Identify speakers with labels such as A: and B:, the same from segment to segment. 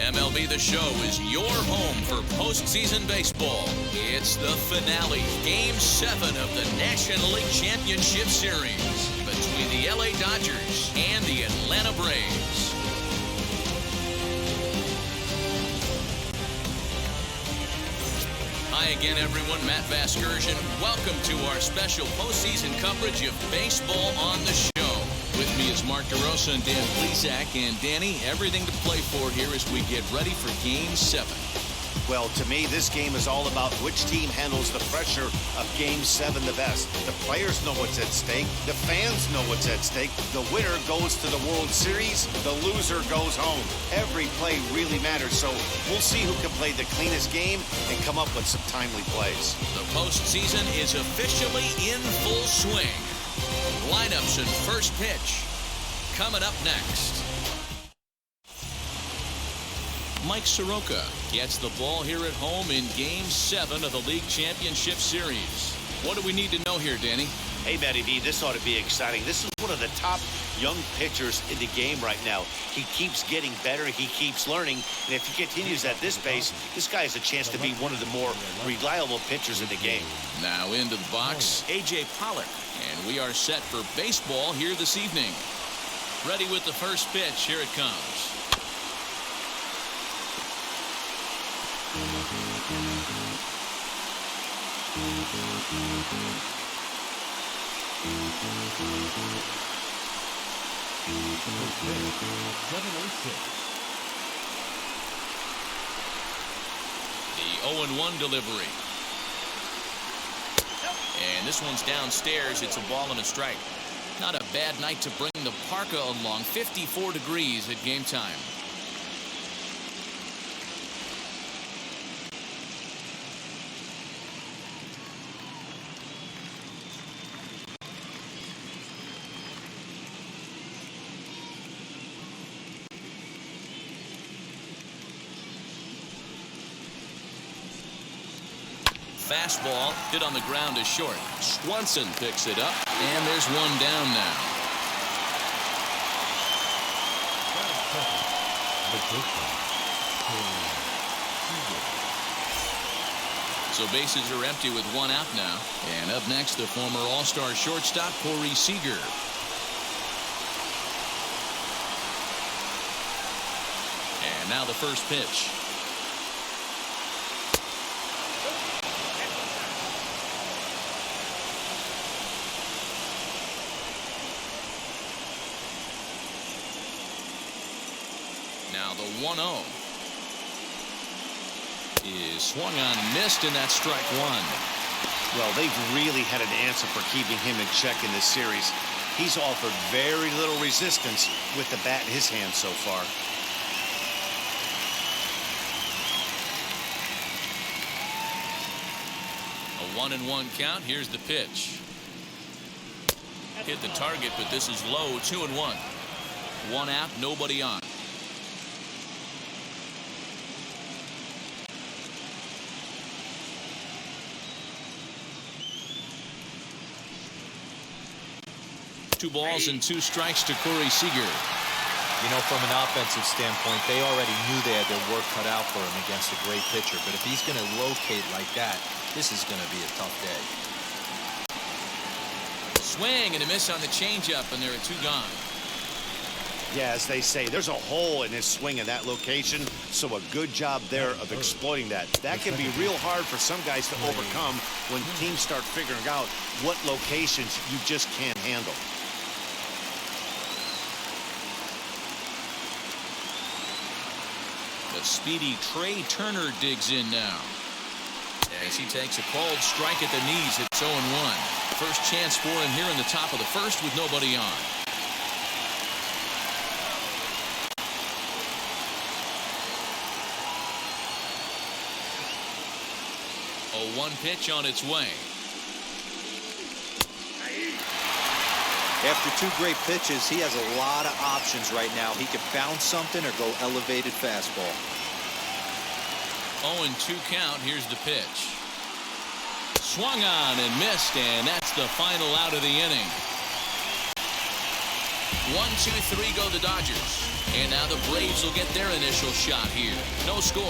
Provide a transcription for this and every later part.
A: MLB The Show is your home for postseason baseball. It's the finale, Game 7 of the National League Championship Series between the LA Dodgers and the Atlanta Braves. Hi again, everyone. Matt Vasgersian. Welcome to our special postseason coverage of baseball on the show. With me is Mark DeRosa and Dan Plesac. And Danny, everything to play for here as we get ready for Game 7.
B: Well, to me, this game is all about which team handles the pressure of Game 7 the best. The players know what's at stake. The fans know what's at stake. The winner goes to the World Series. The loser goes home. Every play really matters, so we'll see who can play the cleanest game and come up with some timely plays.
A: The postseason is officially in full swing. Lineups and first pitch coming up next. Mike Soroka gets the ball here at home in Game 7 of the League Championship Series. What do we need to know here, Danny?
B: Hey, Matty V, this ought to be exciting. This is one of the top young pitchers in the game right now. He keeps getting better. He keeps learning. And if he continues at this pace, this guy has a chance to be one of the more reliable pitchers in the game.
A: Now into the box, A.J. Pollock. And we are set for baseball here this evening. Ready with the first pitch. Here it comes. The 0-1 delivery. And this one's downstairs. It's a ball and a strike. Not a bad night to bring the parka along. 54 degrees at game time. Fastball hit on the ground is short. Swanson picks it up, and there's one down now. So bases are empty with one out now. And up next, the former All-Star shortstop, Corey Seager. And now the first pitch. Now the 1-0 is swung on and missed, and that's strike one.
B: Well, they've really had an answer for keeping him in check in this series. He's offered very little resistance with the bat in his hand so far.
A: A 1-1 count. Here's the pitch. Hit the target, but this is low. 2-1. One out, nobody on. Two balls and two strikes to Corey Seager.
C: You know, from an offensive standpoint, they already knew they had their work cut out for him against a great pitcher. But if he's going to locate like that, this is going to be a tough day.
A: Swing and a miss on the changeup, and there are two gone.
B: Yeah, as they say, there's a hole in his swing in that location, so a good job there of exploiting that. That can be real hard for some guys to overcome when teams start figuring out what locations you just can't handle.
A: The speedy Trey Turner digs in now. As he takes a called strike at the knees, it's 0-1. First chance for him here in the top of the first with nobody on. A 1 pitch on its way.
C: After two great pitches, he has a lot of options right now. He can bounce something or go elevated fastball.
A: 0-2 count. Here's the pitch. Swung on and missed, and that's the final out of the inning. 1, 2, 3 go the Dodgers. And now the Braves will get their initial shot here. No score.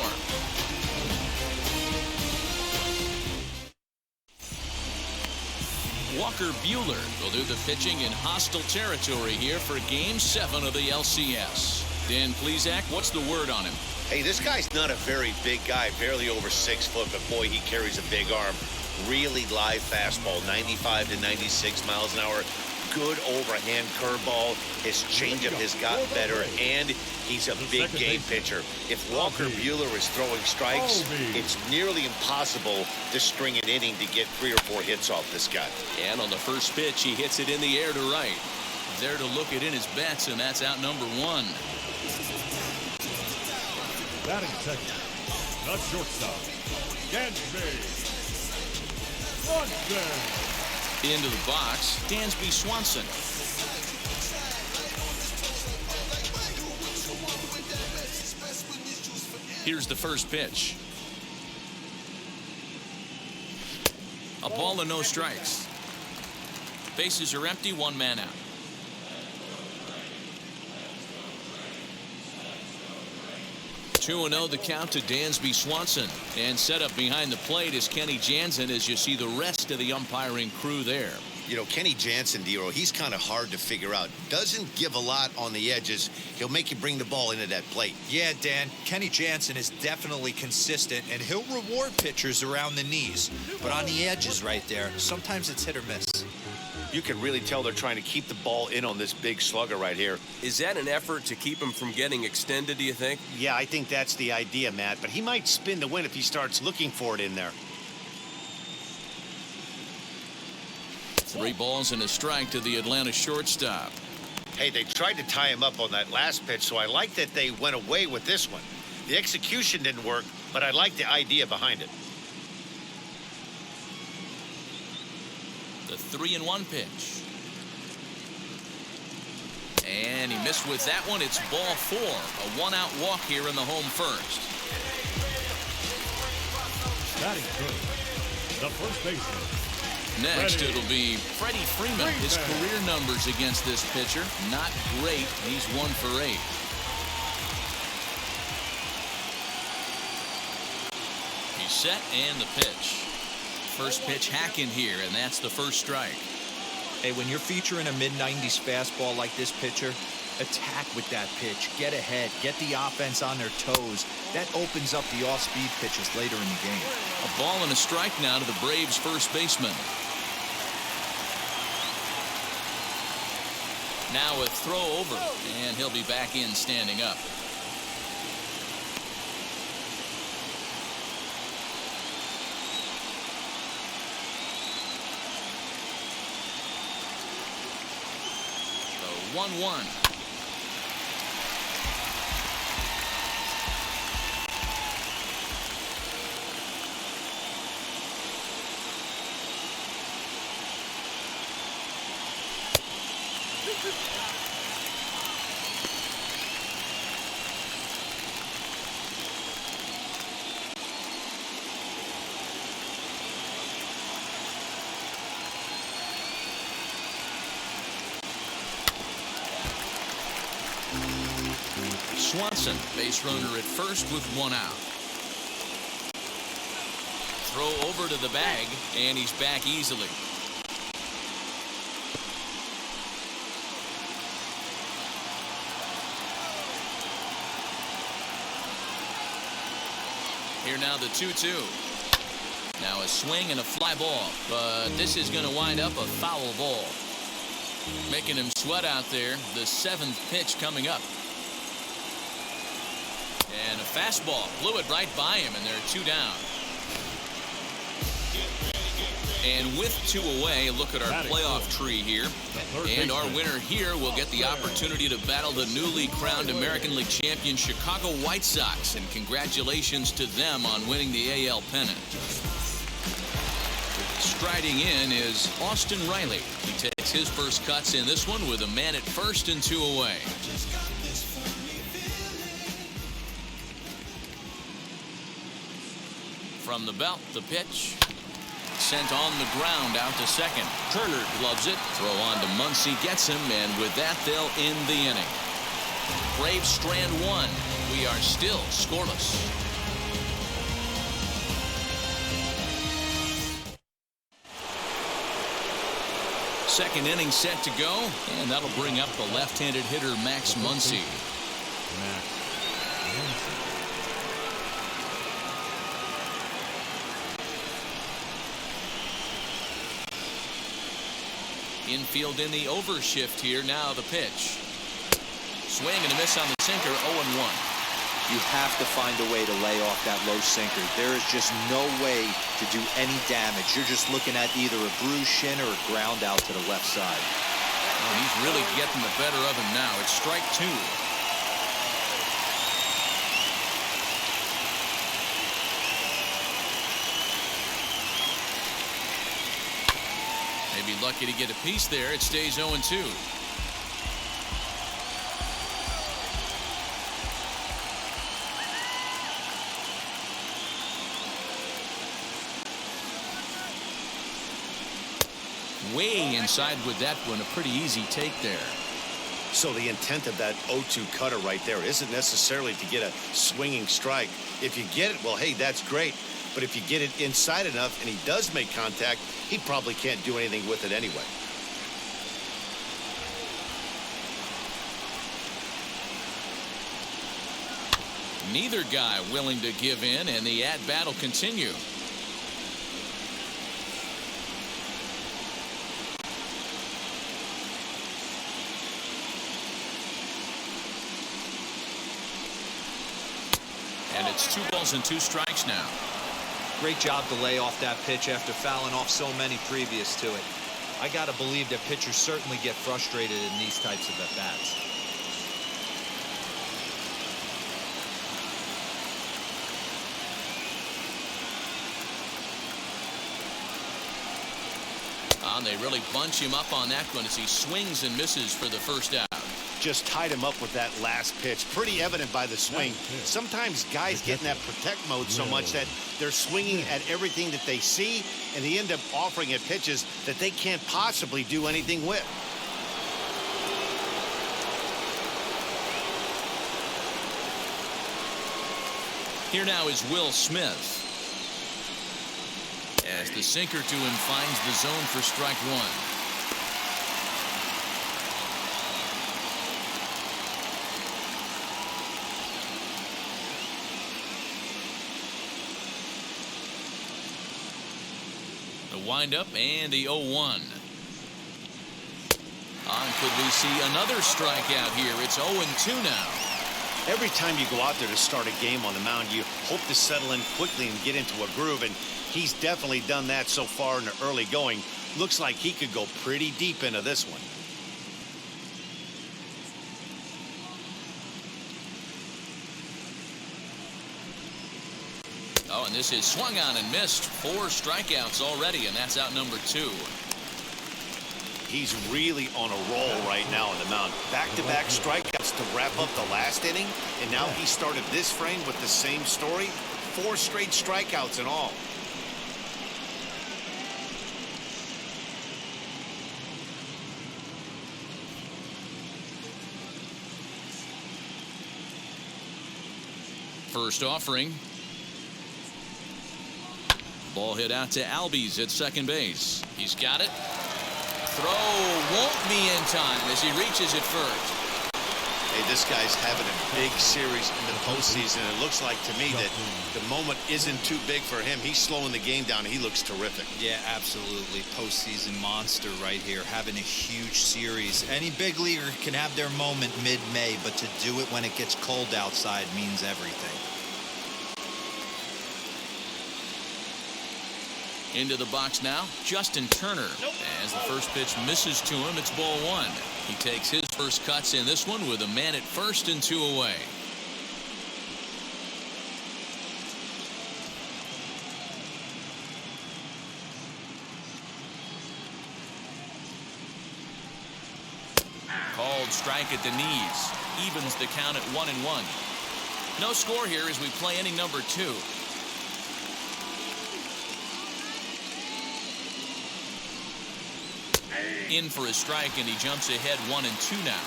A: Walker Buehler will do the pitching in hostile territory here for Game 7 of the LCS. Dan Plesac, what's the word on him?
B: Hey, this guy's not a very big guy, barely over 6 foot, but boy, he carries a big arm. Really live fastball, 95 to 96 miles an hour. Good overhand curveball. His changeup has gotten better, and he's a big game pitcher. If Walker Buehler is throwing strikes, it's nearly impossible to string an inning to get 3 or 4 hits off this guy.
A: And on the first pitch, he hits it in the air to right. There to look it in his bets, and that's out number 1.
D: Batting second, the shortstop, Dansby Swanson.
A: Into the box, Dansby Swanson. Here's the first pitch. A ball and no strikes. Bases are empty, 1 man out. 2-0 the count to Dansby Swanson. And set up behind the plate is Kenny Jansen as you see the rest of the umpiring crew there.
B: You know, Kenny Jansen, Dero, he's kind of hard to figure out. Doesn't give a lot on the edges. He'll make you bring the ball into that plate.
C: Yeah, Dan, Kenny Jansen is definitely consistent, and he'll reward pitchers around the knees. But on the edges right there, sometimes it's hit or miss.
B: You can really tell they're trying to keep the ball in on this big slugger right here.
E: Is that an effort to keep him from getting extended, do you think?
B: Yeah, I think that's the idea, Matt. But he might spin to win if he starts looking for it in there.
A: 3 balls and a strike to the Atlanta shortstop.
B: Hey, they tried to tie him up on that last pitch, so I like that they went away with this one. The execution didn't work, but I like the idea behind it.
A: The 3-1 pitch. And he missed with that one. It's ball 4. A 1-out walk here in the home first.
D: Batting first, the first baseman.
A: Next, it'll be Freddie Freeman. His career numbers against this pitcher, not great. He's 1 for 8. He's set and the pitch. First pitch hack in here, and that's the first strike.
C: Hey, when you're featuring a mid-90s fastball like this pitcher, attack with that pitch. Get ahead. Get the offense on their toes. That opens up the off-speed pitches later in the game.
A: A ball and a strike now to the Braves' first baseman. Now a throw over, and he'll be back in standing up. The 1-1. Swanson, base runner at first with 1 out. Throw over to the bag, and he's back easily. Here now the 2-2. Now a swing and a fly ball, but this is going to wind up a foul ball. Making him sweat out there. The 7th pitch coming up. And a fastball blew it right by him, and they're 2 down. And with 2 away, look at our playoff tree here. And our winner here will get the opportunity to battle the newly crowned American League champion Chicago White Sox. And congratulations to them on winning the AL pennant. Striding in is Austin Riley. He takes his first cuts in this one with a man at first and 2 away. From the belt, the pitch. Sent on the ground out to second. Turner gloves it. Throw on to Muncie, gets him, and with that, they'll end the inning. Braves strand one. We are still scoreless. Second inning set to go, and that'll bring up the left-handed hitter Max Muncie. Infield in the overshift here. Now the pitch. Swing and a miss on the sinker. 0-1.
C: You have to find a way to lay off that low sinker. There is just no way to do any damage. You're just looking at either a bruised shin or a ground out to the left side.
A: Oh, he's really getting the better of him now. It's strike two. Maybe lucky to get a piece there. It stays 0-2. Way inside with that one. A pretty easy take there.
B: So the intent of that 0-2 cutter right there isn't necessarily to get a swinging strike. If you get it, well, hey, that's great. But if you get it inside enough and he does make contact, he probably can't do anything with it anyway.
A: Neither guy willing to give in, and the at-bat will continue. And it's 2 balls and 2 strikes now.
C: Great job to lay off that pitch after fouling off so many previous to it. I got to believe that pitchers certainly get frustrated in these types of at-bats.
A: And they really bunch him up on that one as he swings and misses for the first out.
B: Just tied him up with that last pitch. Pretty evident by the swing. Sometimes guys get in that protect mode so much that they're swinging at everything that they see, and they end up offering at pitches that they can't possibly do anything with.
A: Here now is Will Smith. As the sinker to him finds the zone for strike one. The windup and the 0-1. Could we see another strikeout here? It's 0-2 now.
B: Every time you go out there to start a game on the mound, you hope to settle in quickly and get into a groove, and he's definitely done that so far in the early going. Looks like he could go pretty deep into this one.
A: Oh, and this is swung on and missed. 4 strikeouts already, and that's out number 2.
B: He's really on a roll right now on the mound. Back-to-back strikeouts to wrap up the last inning, and now he started this frame with the same story. 4 straight strikeouts in all.
A: First offering. Ball hit out to Albies at second base. He's got it. Throw won't be in time as he reaches it first.
B: Hey, this guy's having a big series in the postseason. It looks like to me that the moment isn't too big for him. He's slowing the game down. He looks terrific.
C: Yeah, absolutely. Postseason monster right here, having a huge series. Any big leaguer can have their moment mid-May, but to do it when it gets cold outside means everything.
A: Into the box now, Justin Turner. As the first pitch misses to him, it's ball 1. He takes his first cuts in this one with a man at first and 2 away. Called strike at the knees. Evens the count at 1-1. No score here as we play inning number 2. In for a strike, and he jumps ahead 1-2 now.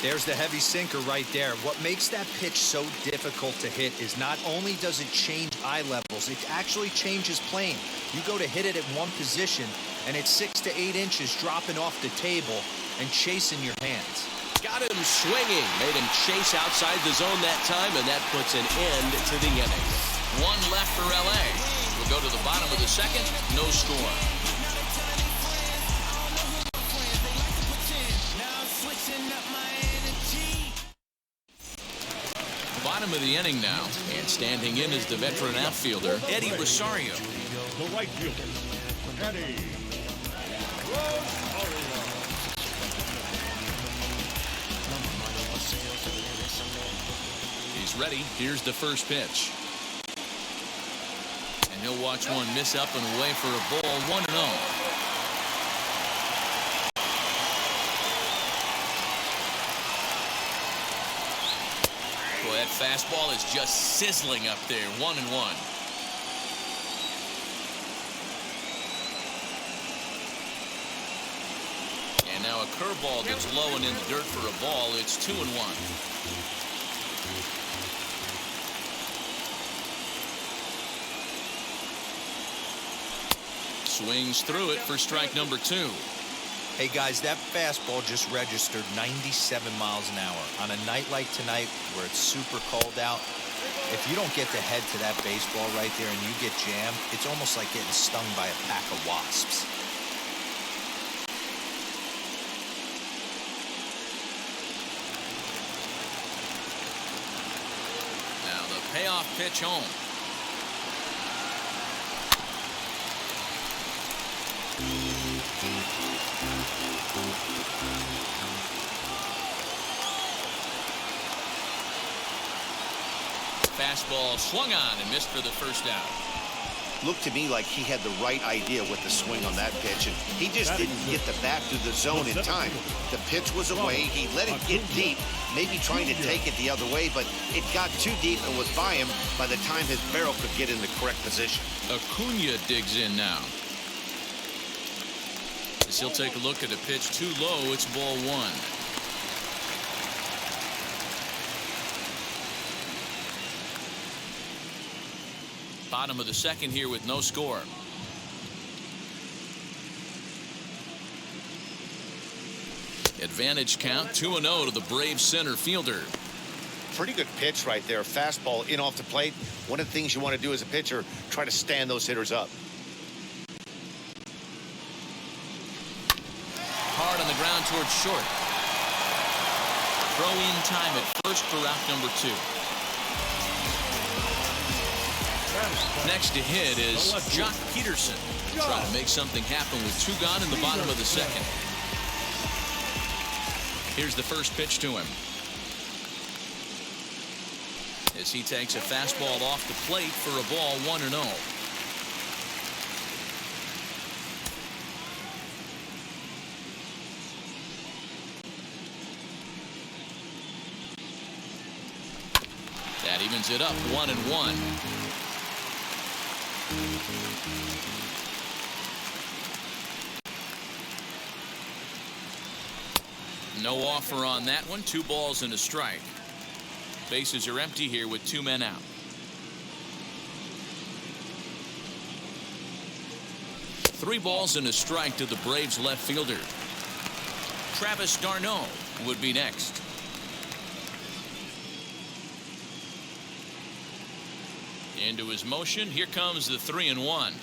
C: There's the heavy sinker right there. What makes that pitch so difficult to hit is not only does it change eye levels, it actually changes plane. You go to hit it at one position, and it's 6 to 8 inches dropping off the table and chasing your hands.
A: Got him swinging. Made him chase outside the zone that time, and that puts an end to the inning. One left for L.A. We'll go to the bottom of the second. No score. Bottom of the inning now, and standing in is the veteran outfielder, Eddie Rosario.
D: The right fielder, Eddie Rosario.
A: He's ready. Here's the first pitch. And he'll watch one miss up and away for a ball, 1-0. Boy, that fastball is just sizzling up there. 1-1. And now a curveball that's low and in the dirt for a ball. It's 2-1. Swings through it for strike number 2.
C: Hey guys, that fastball just registered 97 miles an hour. On a night like tonight where it's super cold out, if you don't get the head to that baseball right there and you get jammed, it's almost like getting stung by a pack of wasps.
A: Now the payoff pitch home. Fastball swung on and missed for the first out.
B: Looked to me like he had the right idea with the swing on that pitch, and he just didn't get the bat to the zone in time. The pitch was away. He let it get deep, maybe trying to take it the other way, but it got too deep and was by him by the time his barrel could get in the correct position.
A: Acuna digs in now. As he'll take a look at a pitch too low, it's ball 1. Bottom of the second here with no score. Advantage count 2-0 to the Braves center fielder.
B: Pretty good pitch right there. Fastball in off the plate. One of the things you want to do as a pitcher, try to stand those hitters up.
A: Hard on the ground towards short. Throw in time at first for out number 2. Next to hit is Jock Peterson. Trying to make something happen with 2 gone in the bottom of the second. Here's the first pitch to him. As he takes a fastball off the plate for a ball, 1-0. That evens it up, 1-1. No offer on that one. 2 balls and a strike. Bases are empty here with 2 men out. Three balls and a strike to the Braves left fielder. Travis Darnold would be next. Into his motion. Here comes the 3-1.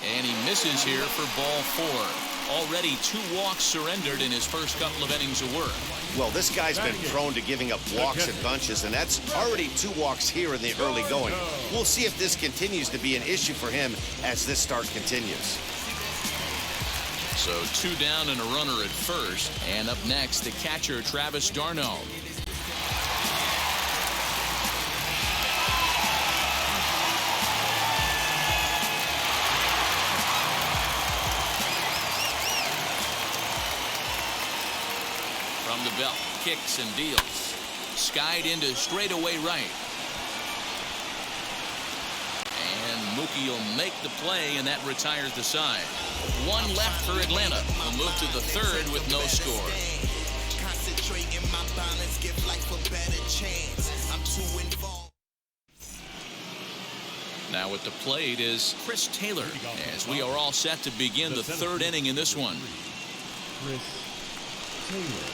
A: And he misses here for ball 4. Already 2 walks surrendered in his first couple of innings of work.
B: Well, this guy's been prone to giving up walks in bunches, and that's already 2 walks here in the early going. We'll see if this continues to be an issue for him as this start continues.
A: So 2 down and a runner at first. And up next, the catcher, Travis Darnold. From the belt, kicks and deals. skied into straightaway right. And Mookie will make the play, and that retires the side. One left for Atlanta. We'll move to the third with no score. Now at the plate is Chris Taylor, as we are all set to begin the third inning in this one.
D: Chris Taylor.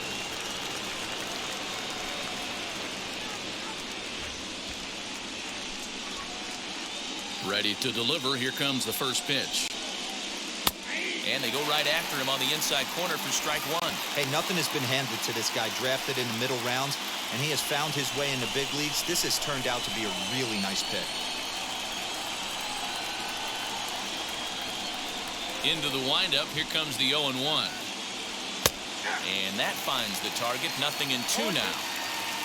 A: Ready to deliver. Here comes the first pitch. And they go right after him on the inside corner for strike one.
C: Hey, nothing has been handed to this guy. Drafted in the middle rounds, and he has found his way in the big leagues. This has turned out to be a really nice pick.
A: Into the windup. Here comes the 0-1. And that finds the target. 0-2 now.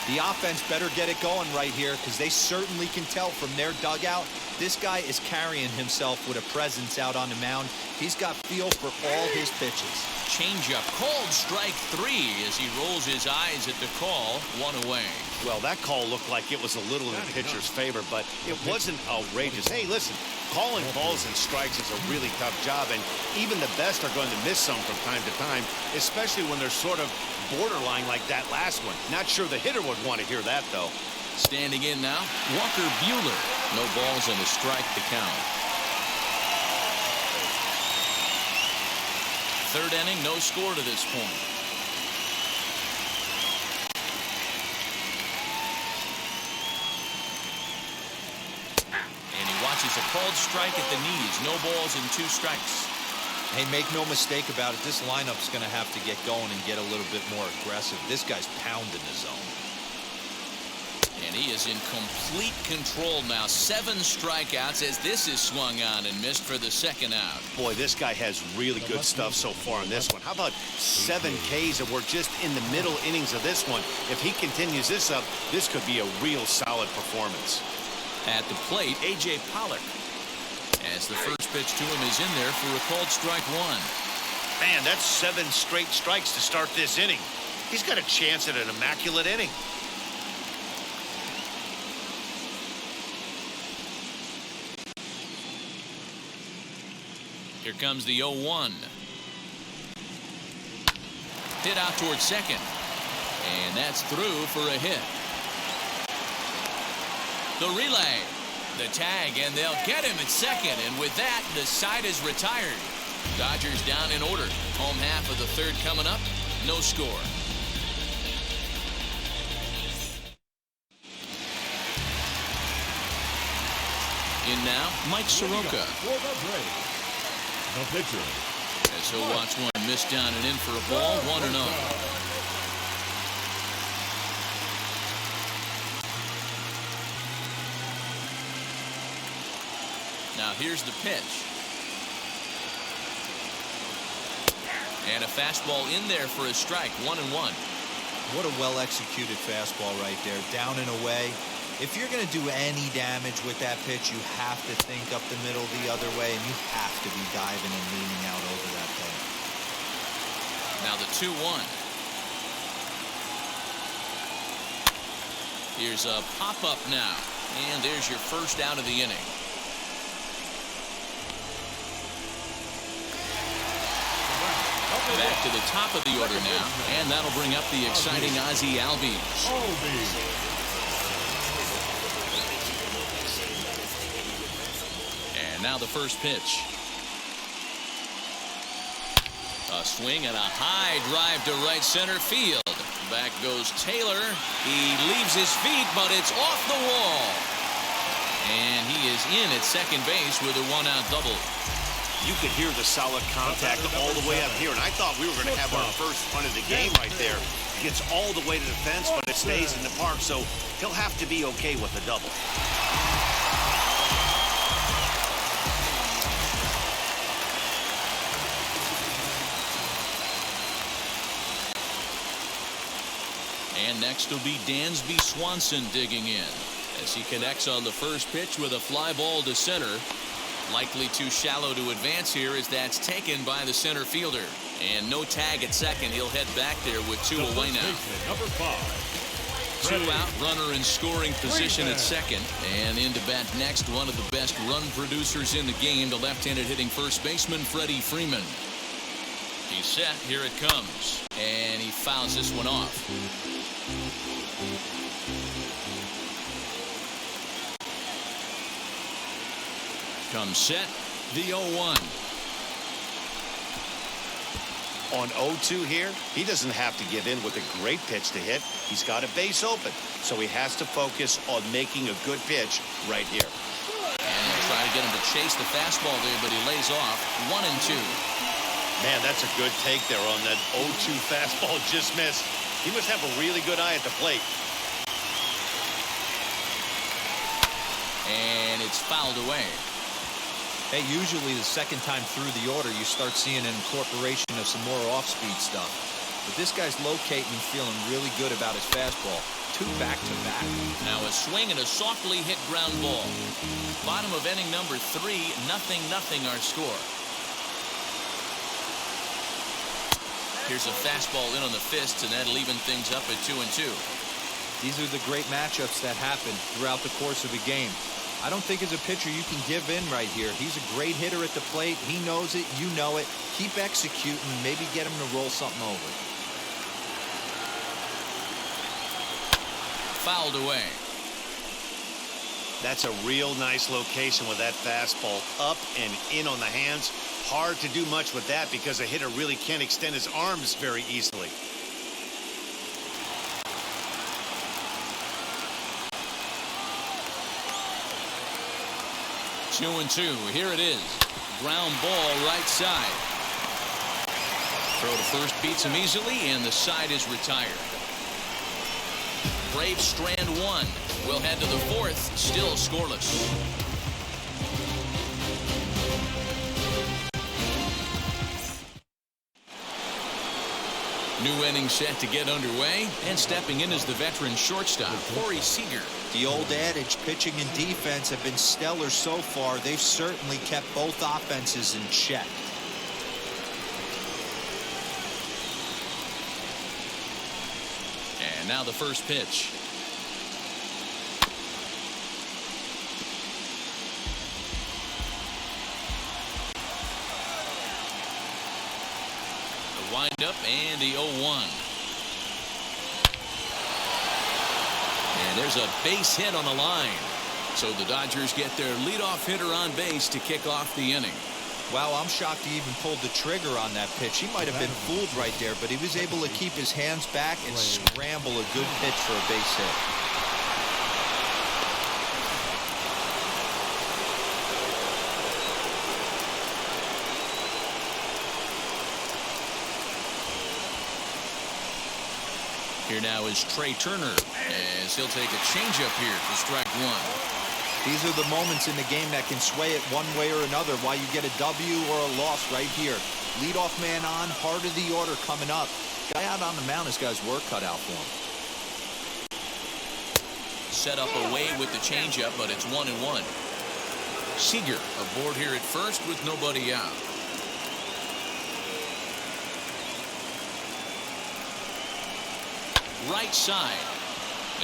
C: The offense better get it going right here, because they certainly can tell from their dugout this guy is carrying himself with a presence out on the mound. He's got feel for all his pitches.
A: Changeup called strike three as he rolls his eyes at the call. One away.
B: Well, that call looked like it was a little in the pitcher's favor, but it wasn't outrageous. Hey, listen, calling balls and strikes is a really tough job, and even the best are going to miss some from time to time, especially when they're sort of borderline like that last one. Not sure the hitter would want to hear that, though.
A: Standing in now, Walker Buehler. No balls and a strike to count. Third inning, no score to this point. And he watches a called strike at the knees. No balls and 2 strikes.
C: Hey, make no mistake about it. This lineup's going to have to get going and get a little bit more aggressive. This guy's pounding the zone.
A: And he is in complete control now. 7 strikeouts as this is swung on and missed for the second out.
B: Boy, this guy has really good stuff so far in this one. How about 7 Ks, and we're just in the middle innings of this one. If he continues this up, this could be a real solid performance.
A: At the plate, A.J. Pollock. As the first pitch to him is in there for a called strike one.
B: Man, that's 7 straight strikes to start this inning. He's got a chance at an immaculate inning.
A: Here comes the 0-1. Hit out towards second. And that's through for a hit. The relay. The tag, and they'll get him at second. And with that, the side is retired. Dodgers down in order. Home half of the third coming up. No score. In now, Mike Soroka.
D: The pitcher.
A: As he'll watch one miss down and in for a ball. 1-0. Now here's the pitch. And a fastball in there for a strike. 1-1.
C: What a well-executed fastball right there. Down and away. If you're going to do any damage with that pitch, you have to think up the middle the other way, and you have to be diving and leaning out over that thing.
A: Now the 2-1. Here's a pop-up now. And there's your first out of the inning. Back to the top of the order now. And that'll bring up the exciting Ozzie Albies. And now the first pitch. A swing and a high drive to right center field. Back goes Taylor. He leaves his feet, but it's off the wall. And he is in at second base with a one-out double.
B: You could hear the solid contact all the way up here, and I thought we were going to have our first run of the game right there. Gets all the way to the fence, but it stays in the park, so he'll have to be okay with the double.
A: And next will be Dansby Swanson digging in as he connects on the first pitch with a fly ball to center. Likely too shallow to advance here as that's taken by the center fielder. And no tag at second. He'll head back there with 2 away now.
D: Number 5.
A: Two out, runner in scoring position at second. And in to bat next, one of the best run producers in the game, the left-handed hitting first baseman, Freddie Freeman. He's set. Here it comes. And he fouls this one off. Comes set. The 0-1.
B: On 0-2 here, he doesn't have to give in with a great pitch to hit. He's got a base open, so he has to focus on making a good pitch right here.
A: And he'll try to get him to chase the fastball there, but he lays off. 1-2.
B: Man, that's a good take there on that 0-2 fastball just missed. He must have a really good eye at the plate.
A: And it's fouled away.
C: Hey, usually the second time through the order, you start seeing an incorporation of some more off-speed stuff. But this guy's locating and feeling really good about his fastball. Two back-to-back.
A: Now a swing and a softly hit ground ball. Bottom of inning number 3, 0-0 our score. Here's a fastball in on the fists, and that'll even things up at 2-2.
C: These are the great matchups that happen throughout the course of a game. I don't think as a pitcher you can give in right here. He's a great hitter at the plate. He knows it. You know it. Keep executing. Maybe get him to roll something over.
A: Fouled away.
B: That's a real nice location with that fastball up and in on the hands. Hard to do much with that because a hitter really can't extend his arms very easily.
A: 2-2. Here it is. Ground ball right side. Throw to first beats him easily, and the side is retired. Braves strand one. We'll head to the fourth, still scoreless. New inning set to get underway, and stepping in is the veteran shortstop, Corey Seager.
C: The old adage, pitching and defense have been stellar so far. They've certainly kept both offenses in check.
A: And now the first pitch. The windup and the 0-1. And there's a base hit on the line. So the Dodgers get their leadoff hitter on base to kick off the inning.
C: Wow, I'm shocked he even pulled the trigger on that pitch. He might have been fooled right there, but he was able to keep his hands back and scramble a good pitch for a base hit.
A: Here now is Trey Turner, as he'll take a changeup here for strike one.
C: These are the moments in the game that can sway it one way or another, why you get a W or a loss right here. Leadoff man on, heart of the order coming up. Guy out on the mound has got his work cut out for him.
A: Set up away with the changeup, but it's 1-1. Seager aboard here at first with nobody out. Right side.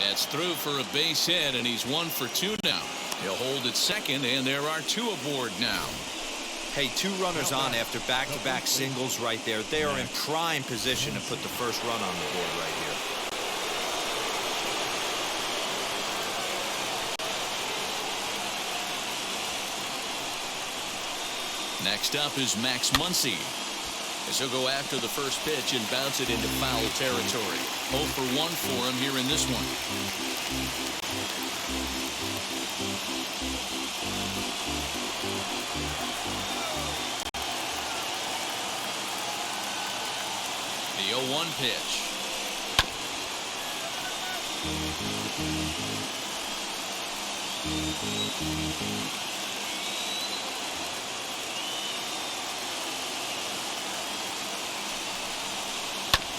A: That's through for a base hit, and he's 1 for 2 now. He'll hold at second, and there are 2 aboard now.
C: Hey, 2 runners on after back-to-back singles right there. They are in prime position to put the first run on the board right here.
A: Next up is Max Muncie, as he'll go after the first pitch and bounce it into foul territory. 0 for 1 for him here in this one. The 0-1 pitch.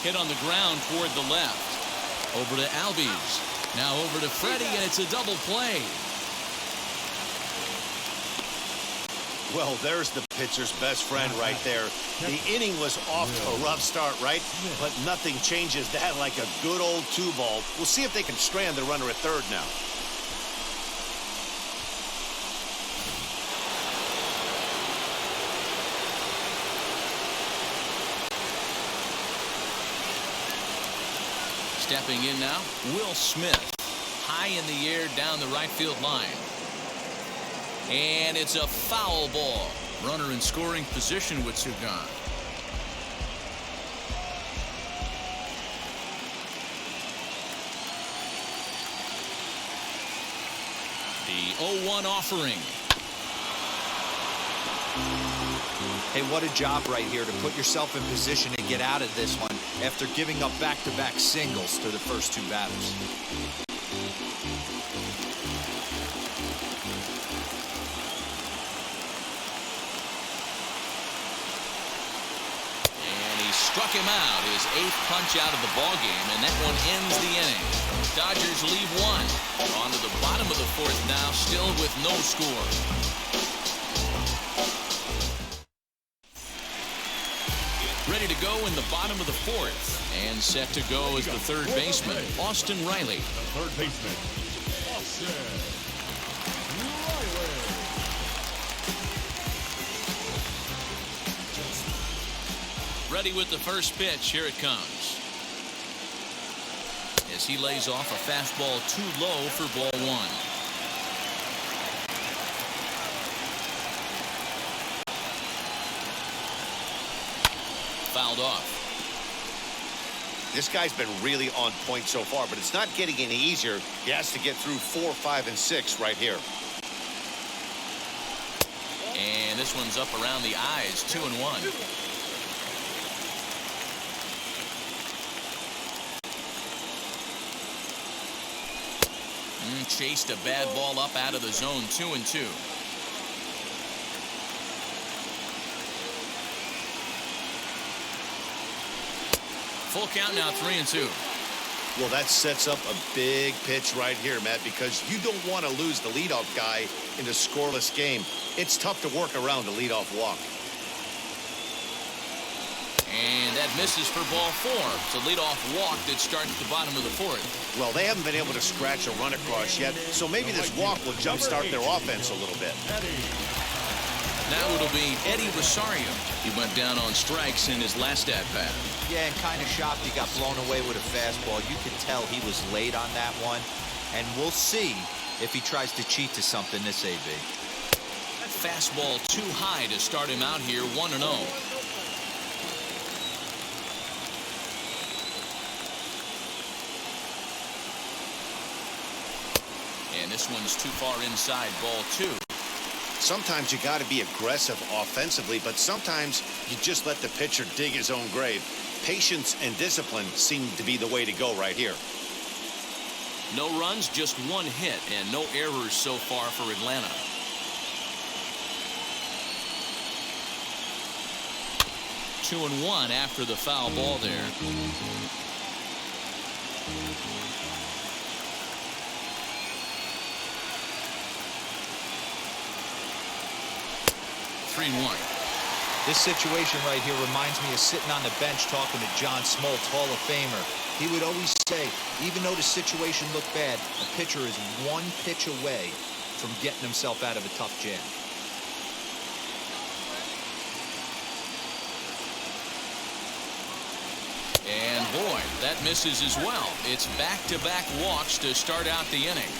A: Hit on the ground toward the left. Over to Albies. Now over to Freddie, and it's a double play.
B: Well, there's the pitcher's best friend right there. The inning was off to a rough start, right? But nothing changes that like a good old 2-ball. We'll see if they can strand the runner at third now.
A: Stepping in now, Will Smith. High in the air down the right field line. And it's a foul ball. Runner in scoring position with two gone. The 0-1 offering.
C: Hey, what a job right here to put yourself in position to get out of this one after giving up back-to-back singles to the first two batters.
A: Struck him out, his 8th punch out of the ballgame, and that one ends the inning. Dodgers leave one. On to the bottom of the 4th now, still with no score. Ready to go in the bottom of the 4th, and set to go is the third baseman, Austin Riley.
D: The third baseman, Austin Riley.
A: Ready with the first pitch. Here it comes. As he lays off a fastball too low for ball 1. Fouled off.
B: This guy's been really on point so far, but it's not getting any easier. He has to get through 4, 5, and 6 right here.
A: And this one's up around the eyes, 2-1. Chased a bad ball up out of the zone, 2-2. Full count now, 3-2.
B: Well, that sets up a big pitch right here, Matt, because you don't want to lose the leadoff guy in a scoreless game. It's tough to work around a leadoff walk.
A: And that misses for ball 4. It's a leadoff walk that starts the bottom of the 4th.
B: Well, they haven't been able to scratch a run across yet, so maybe this walk will jumpstart their offense a little bit.
A: Now it'll be Eddie Rosario. He went down on strikes in his last at-bat.
C: Yeah, and kind of shocked he got blown away with a fastball. You could tell he was late on that one. And we'll see if he tries to cheat to something this AB.
A: That fastball too high to start him out here, 1-0. And this one's too far inside, ball 2.
B: Sometimes you got to be aggressive offensively, but sometimes you just let the pitcher dig his own grave. Patience and discipline seem to be the way to go right here.
A: No runs, just 1 hit, and no errors so far for Atlanta. Two and one after the foul ball there. 3-1.
C: This situation right here reminds me of sitting on the bench talking to John Smoltz, Hall of Famer. He would always say, even though the situation looked bad, a pitcher is 1 pitch away from getting himself out of a tough jam.
A: And boy, that misses as well. It's back-to-back walks to start out the inning.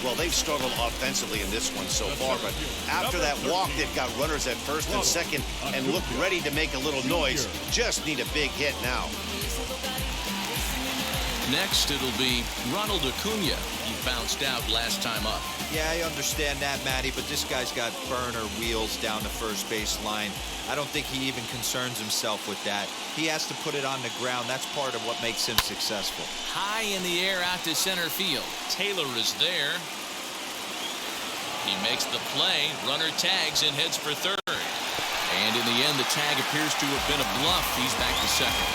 B: Well, they've struggled offensively in this one so far, but after that walk, they've got runners at first and second and look ready to make a little noise. Just need a big hit now.
A: Next, it'll be Ronald Acuna. He bounced out last time up.
C: Yeah, I understand that, Matty, but this guy's got burner wheels down the first base line. I don't think he even concerns himself with that. He has to put it on the ground. That's part of what makes him successful.
A: High in the air out to center field. Taylor is there. He makes the play. Runner tags and heads for third. And in the end, the tag appears to have been a bluff. He's back to second.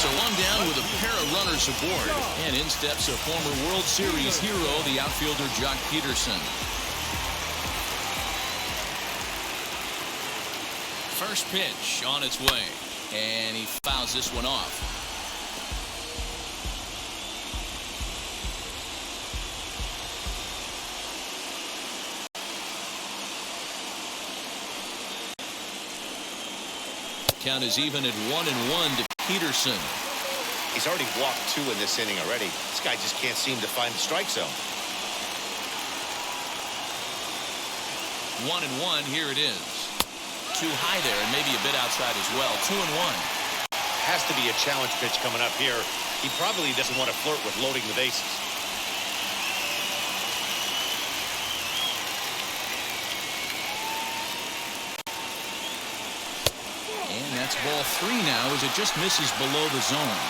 A: So one down with a pair of runners aboard. And in steps a former World Series hero, the outfielder Jock Peterson. First pitch on its way, and he fouls this one off. Count is even at 1-1 to Peterson.
B: He's already walked 2 in this inning already. This guy just can't seem to find the strike zone.
A: 1-1, here it is. Too high there and maybe a bit outside as well. 2-1.
B: Has to be a challenge pitch coming up here. He probably doesn't want to flirt with loading the bases.
A: And that's ball 3 now as it just misses below the zone.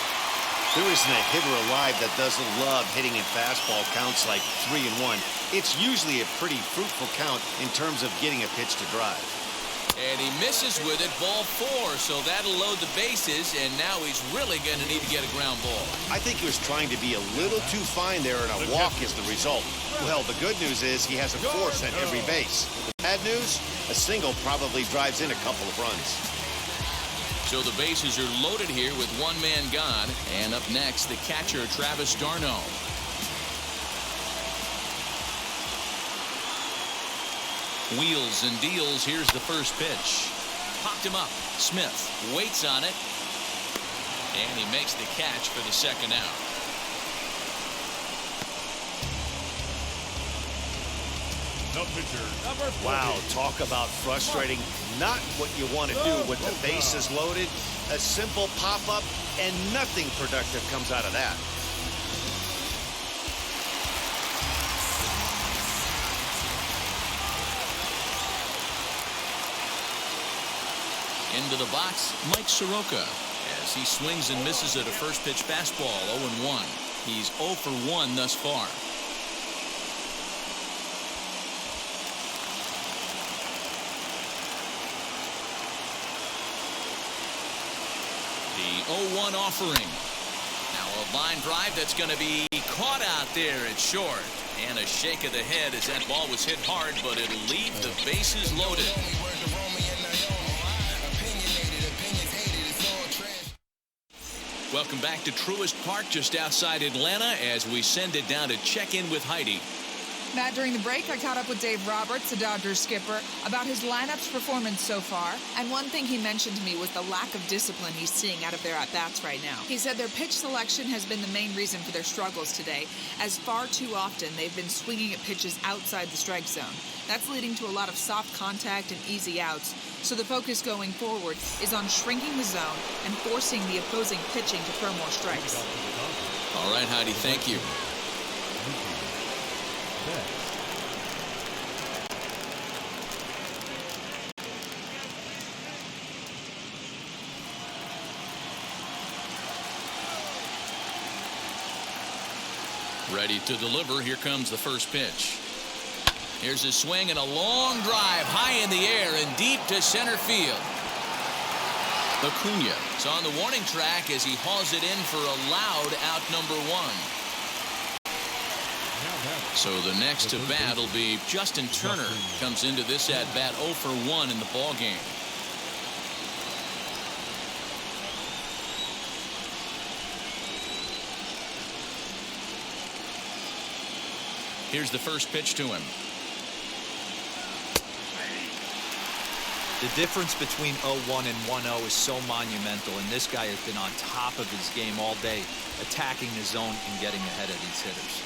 B: There isn't a hitter alive that doesn't love hitting in fastball counts like 3-1. It's usually a pretty fruitful count in terms of getting a pitch to drive.
A: And he misses with it, ball 4, so that'll load the bases, and now he's really going to need to get a ground ball.
B: I think he was trying to be a little too fine there, and a walk is the result. Well, the good news is he has a force at every base. The bad news, a single probably drives in a couple of runs.
A: So the bases are loaded here with one man gone. And up next, the catcher, Travis Darnold. Wheels and deals. Here's the first pitch. Popped him up. Smith waits on it. And he makes the catch for the second out.
D: The pitcher, number 40.
B: Wow, talk about frustrating. Not what you want to do with the bases loaded. A simple pop-up, and nothing productive comes out of that.
A: Into the box, Mike Soroka, as he swings and misses at a first pitch fastball. 0-1. He's 0 for 1 thus far. The 0-1 offering. Now a line drive that's going to be caught out there at short. And a shake of the head as that ball was hit hard, but it'll leave the bases loaded. Welcome back to Truist Park just outside Atlanta as we send it down to check in with Heidi.
F: Matt, during the break, I caught up with Dave Roberts, the Dodgers skipper, about his lineup's performance so far. And one thing he mentioned to me was the lack of discipline he's seeing out of their at-bats right now. He said their pitch selection has been the main reason for their struggles today, as far too often they've been swinging at pitches outside the strike zone. That's leading to a lot of soft contact and easy outs. So the focus going forward is on shrinking the zone and forcing the opposing pitching to throw more strikes.
A: All right, Heidi, thank you. Ready to deliver. Here comes the first pitch. Here's his swing and a long drive high in the air and deep to center field. Acuna is on the warning track as he hauls it in for a loud out number 1. So the next to bat will be Justin Turner. Comes into this at bat 0 for 1 in the ball game. Here's the first pitch to him.
C: The difference between 0-1 and 1-0 is so monumental, and this guy has been on top of his game all day, attacking the zone and getting ahead of these hitters.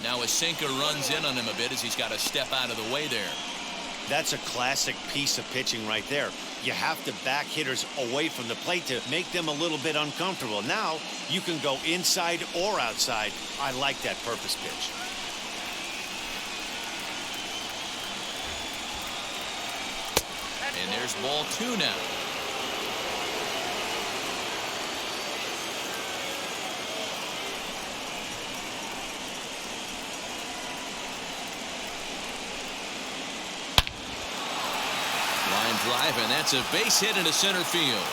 A: Now a sinker runs in on him a bit as he's got to step out of the way there.
B: That's a classic piece of pitching right there. You have to back hitters away from the plate to make them a little bit uncomfortable. Now you can go inside or outside. I like that purpose pitch.
A: And there's ball 2 now. Line drive, and that's a base hit into center field.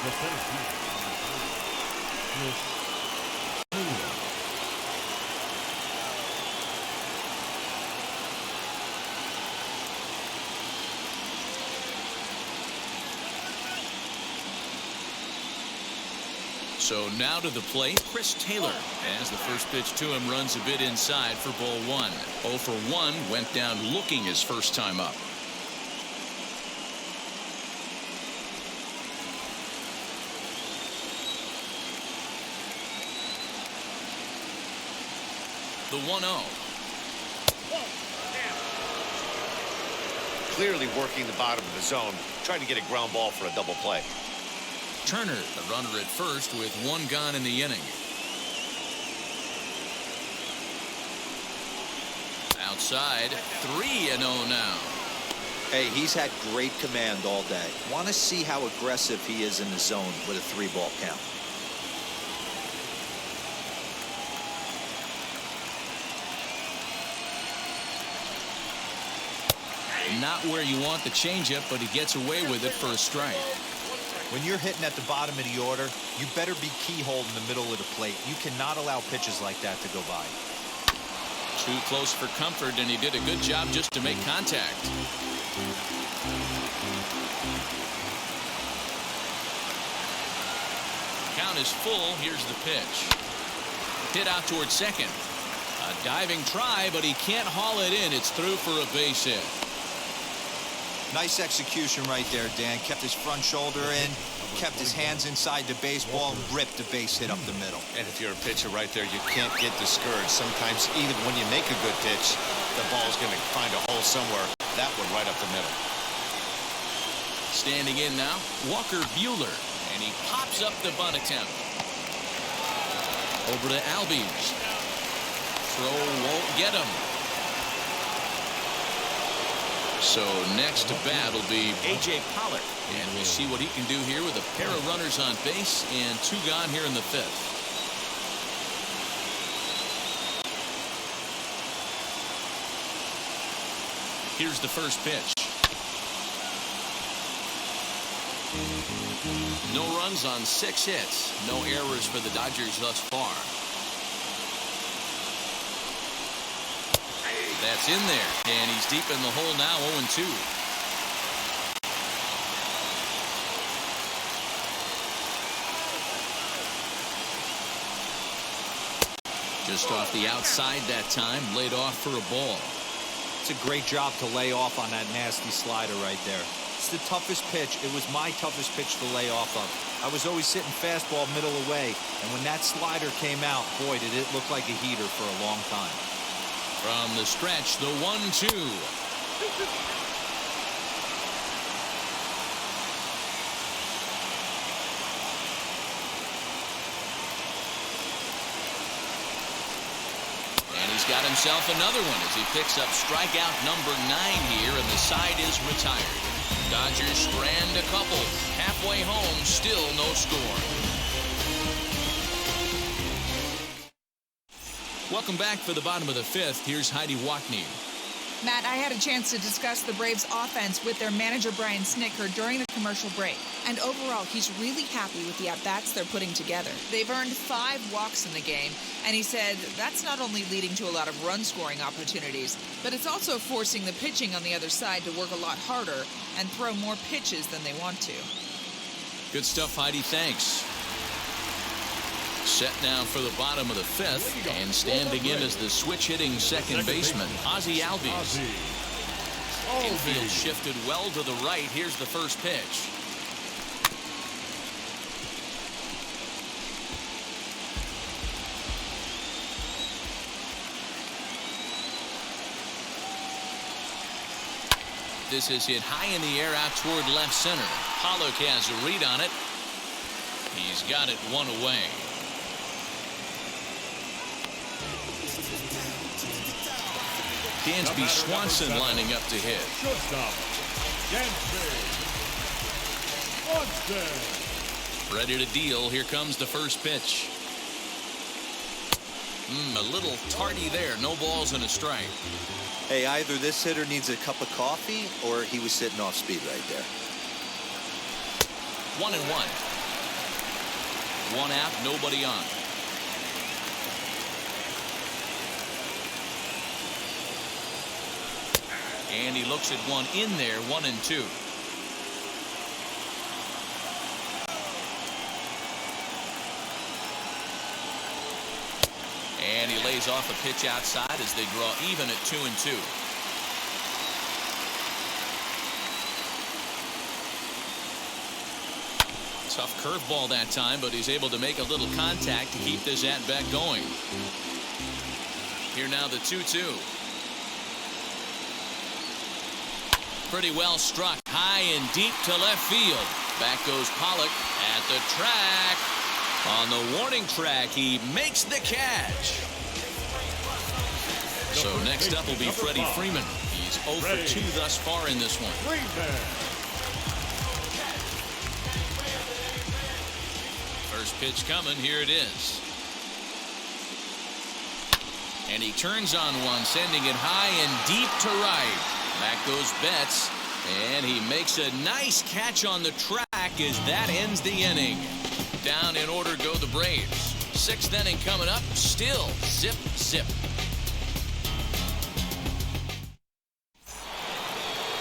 D: The center fielder, Truist.
A: So now to the plate, Chris Taylor, as the first pitch to him runs a bit inside for ball one. 0 for 1, went down looking his first time up. The 1-0.
B: Clearly working the bottom of the zone, trying to get a ground ball for a double play.
A: Turner, the runner at first with 1 gone in the inning. Outside, 3-0 now.
C: Hey, he's had great command all day. Want to see how aggressive he is in the zone with a 3-ball count.
A: Not where you want the changeup, but he gets away with it for a strike.
C: When you're hitting at the bottom of the order, you better be keyhole in the middle of the plate. You cannot allow pitches like that to go by.
A: Too close for comfort, and he did a good job just to make contact. Count is full. Here's the pitch. Hit out towards second. A diving try, but he can't haul it in. It's through for a base hit.
C: Nice execution right there, Dan. Kept his front shoulder in, kept his hands inside the baseball, and ripped the base hit up the middle.
B: And if you're a pitcher right there, you can't get discouraged. Sometimes even when you make a good pitch, the ball's going to find a hole somewhere. That one right up the middle.
A: Standing in now, Walker Buehler, and he pops up the bunt attempt. Over to Albies. Throw won't get him. So next to bat will be A.J. Pollock. And we'll see what he can do here with a pair of runners on base and 2 gone here in the 5th. Here's the first pitch. No runs on 6 hits. No errors for the Dodgers thus far. That's in there, and he's deep in the hole now, 0-2. Just off the outside that time, laid off for a ball.
C: It's a great job to lay off on that nasty slider right there. It's the toughest pitch. It was my toughest pitch to lay off of. I was always sitting fastball middle away, and when that slider came out, boy, did it look like a heater for a long time.
A: From the stretch, the 1-2. And he's got himself another one as he picks up strikeout number 9 here, and the side is retired. Dodgers strand a couple. Halfway home, still no score. Welcome back for the bottom of the 5th. Here's Heidi Wackney.
F: Matt, I had a chance to discuss the Braves' offense with their manager, Brian Snitker, during the commercial break. And overall, he's really happy with the at-bats they're putting together. They've earned 5 walks in the game, and he said that's not only leading to a lot of run-scoring opportunities, but it's also forcing the pitching on the other side to work a lot harder and throw more pitches than they want to.
A: Good stuff, Heidi. Thanks. Set now for the bottom of the 5th, and standing in as the switch-hitting second baseman, Ozzie Albies. Infield shifted well to the right. Here's the first pitch. This is hit high in the air out toward left center. Pollock has a read on it. He's got it 1 away. Dansby Swanson lining up to hit.
D: Shortstop, Dansby Swanson.
A: Ready to deal. Here comes the first pitch. A little tardy there. No balls and a strike.
C: Hey, either this hitter needs a cup of coffee or he was sitting off speed right there.
A: 1-1. 1 out, nobody on. And he looks at one in there, 1-2. And he lays off a pitch outside as they draw even at 2-2. Tough curveball that time, but he's able to make a little contact to keep this at-bat going. Here now the 2-2. Pretty well struck high and deep to left field. Back goes Pollock at the track. On the warning track, he makes the catch. So next up will be Freddie Freeman. He's 0 for 2 thus far in this one. First pitch coming. Here it is. And he turns on one, sending it high and deep to right. Back goes Betts, and he makes a nice catch on the track as that ends the inning. Down in order go the Braves. 6th inning coming up. Still zip, zip.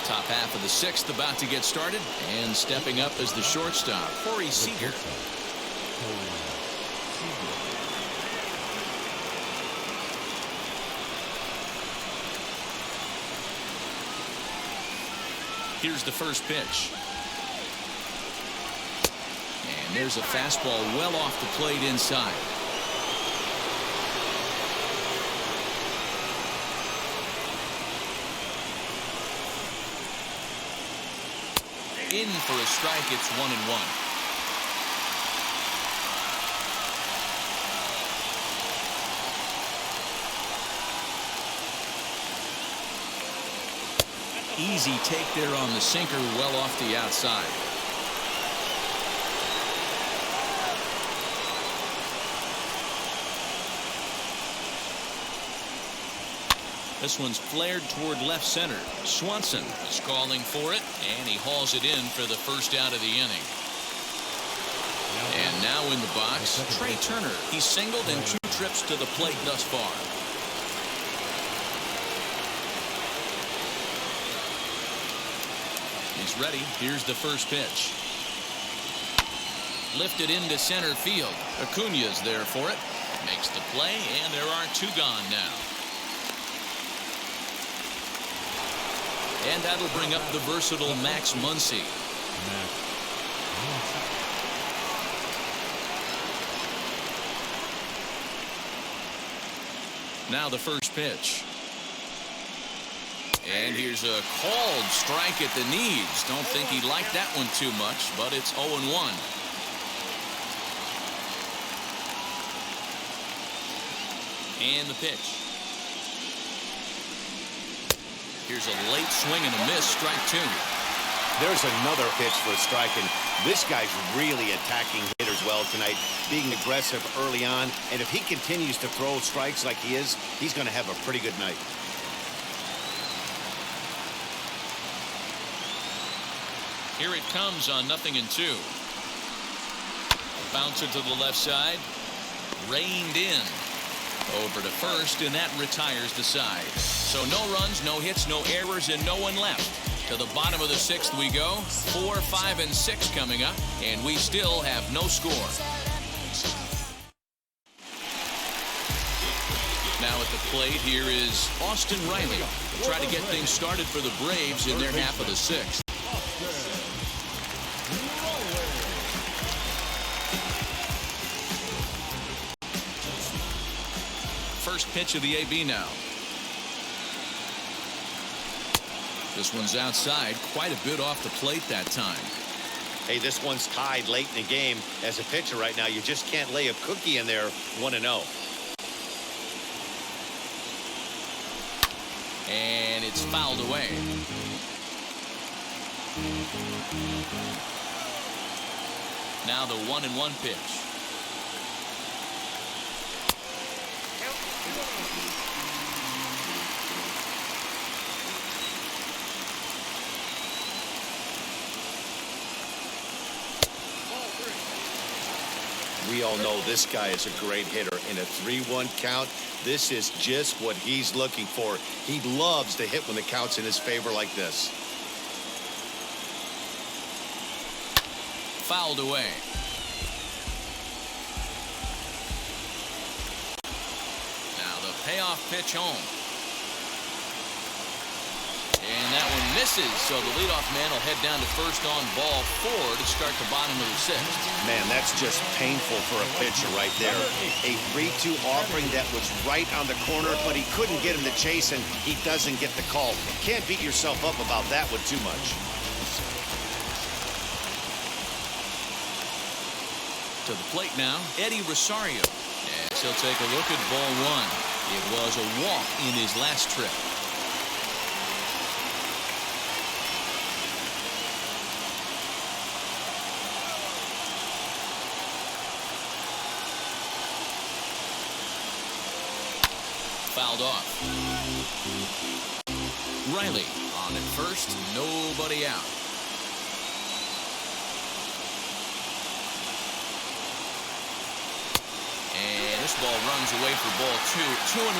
A: Top half of the 6th about to get started, and stepping up as the shortstop, Corey Seager. Here's the first pitch. And there's a fastball well off the plate inside. In for a strike. It's 1-1. Easy take there on the sinker, well off the outside. This one's flared toward left center. Swanson is calling for it, and he hauls it in for the first out of the inning. And now in the box, Trey Turner. He's singled in 2 trips to the plate thus far. He's ready. Here's the first pitch. Lifted into center field. Acuna's there for it. Makes the play, and there are 2 gone now. And that'll bring up the versatile Max Muncie. Now the first pitch. And here's a called strike at the knees. Don't think he liked that one too much, but it's 0-1. And the pitch. Here's a late swing and a miss, strike 2.
B: There's another pitch for a strike, and this guy's really attacking hitters well tonight, being aggressive early on, and if he continues to throw strikes like he is, he's going to have a pretty good night.
A: Here it comes on 0-2. Bouncer to the left side. Reined in. Over to first, and that retires the side. So no runs, no hits, no errors, and no one left. To the bottom of the 6th we go. 4, 5, and 6 coming up, and we still have no score. Now at the plate, here is Austin Riley. Try to get things started for the Braves in their half of the 6th. First pitch of the AB now. This one's outside, quite a bit off the plate that time.
B: Hey, this one's tied late in the game. As a pitcher right now, you just can't lay a cookie in there. 1-0.
A: And it's fouled away. Now the 1-1 pitch.
B: We all know this guy is a great hitter. In a 3-1 count, this is just what he's looking for. He loves to hit when the count's in his favor like this.
A: Fouled away. Now the payoff pitch home. And that one misses, so the leadoff man will head down to first on ball 4 to start the bottom of the 6th.
B: Man, that's just painful for a pitcher right there. A 3-2 offering that was right on the corner, but he couldn't get him to chase, and he doesn't get the call. Can't beat yourself up about that one too much.
A: To the plate now, Eddie Rosario. As he'll take a look at ball 1. It was a walk in his last trip. Fouled off. Riley on at first, nobody out. And this ball runs away for ball 2, 2-1.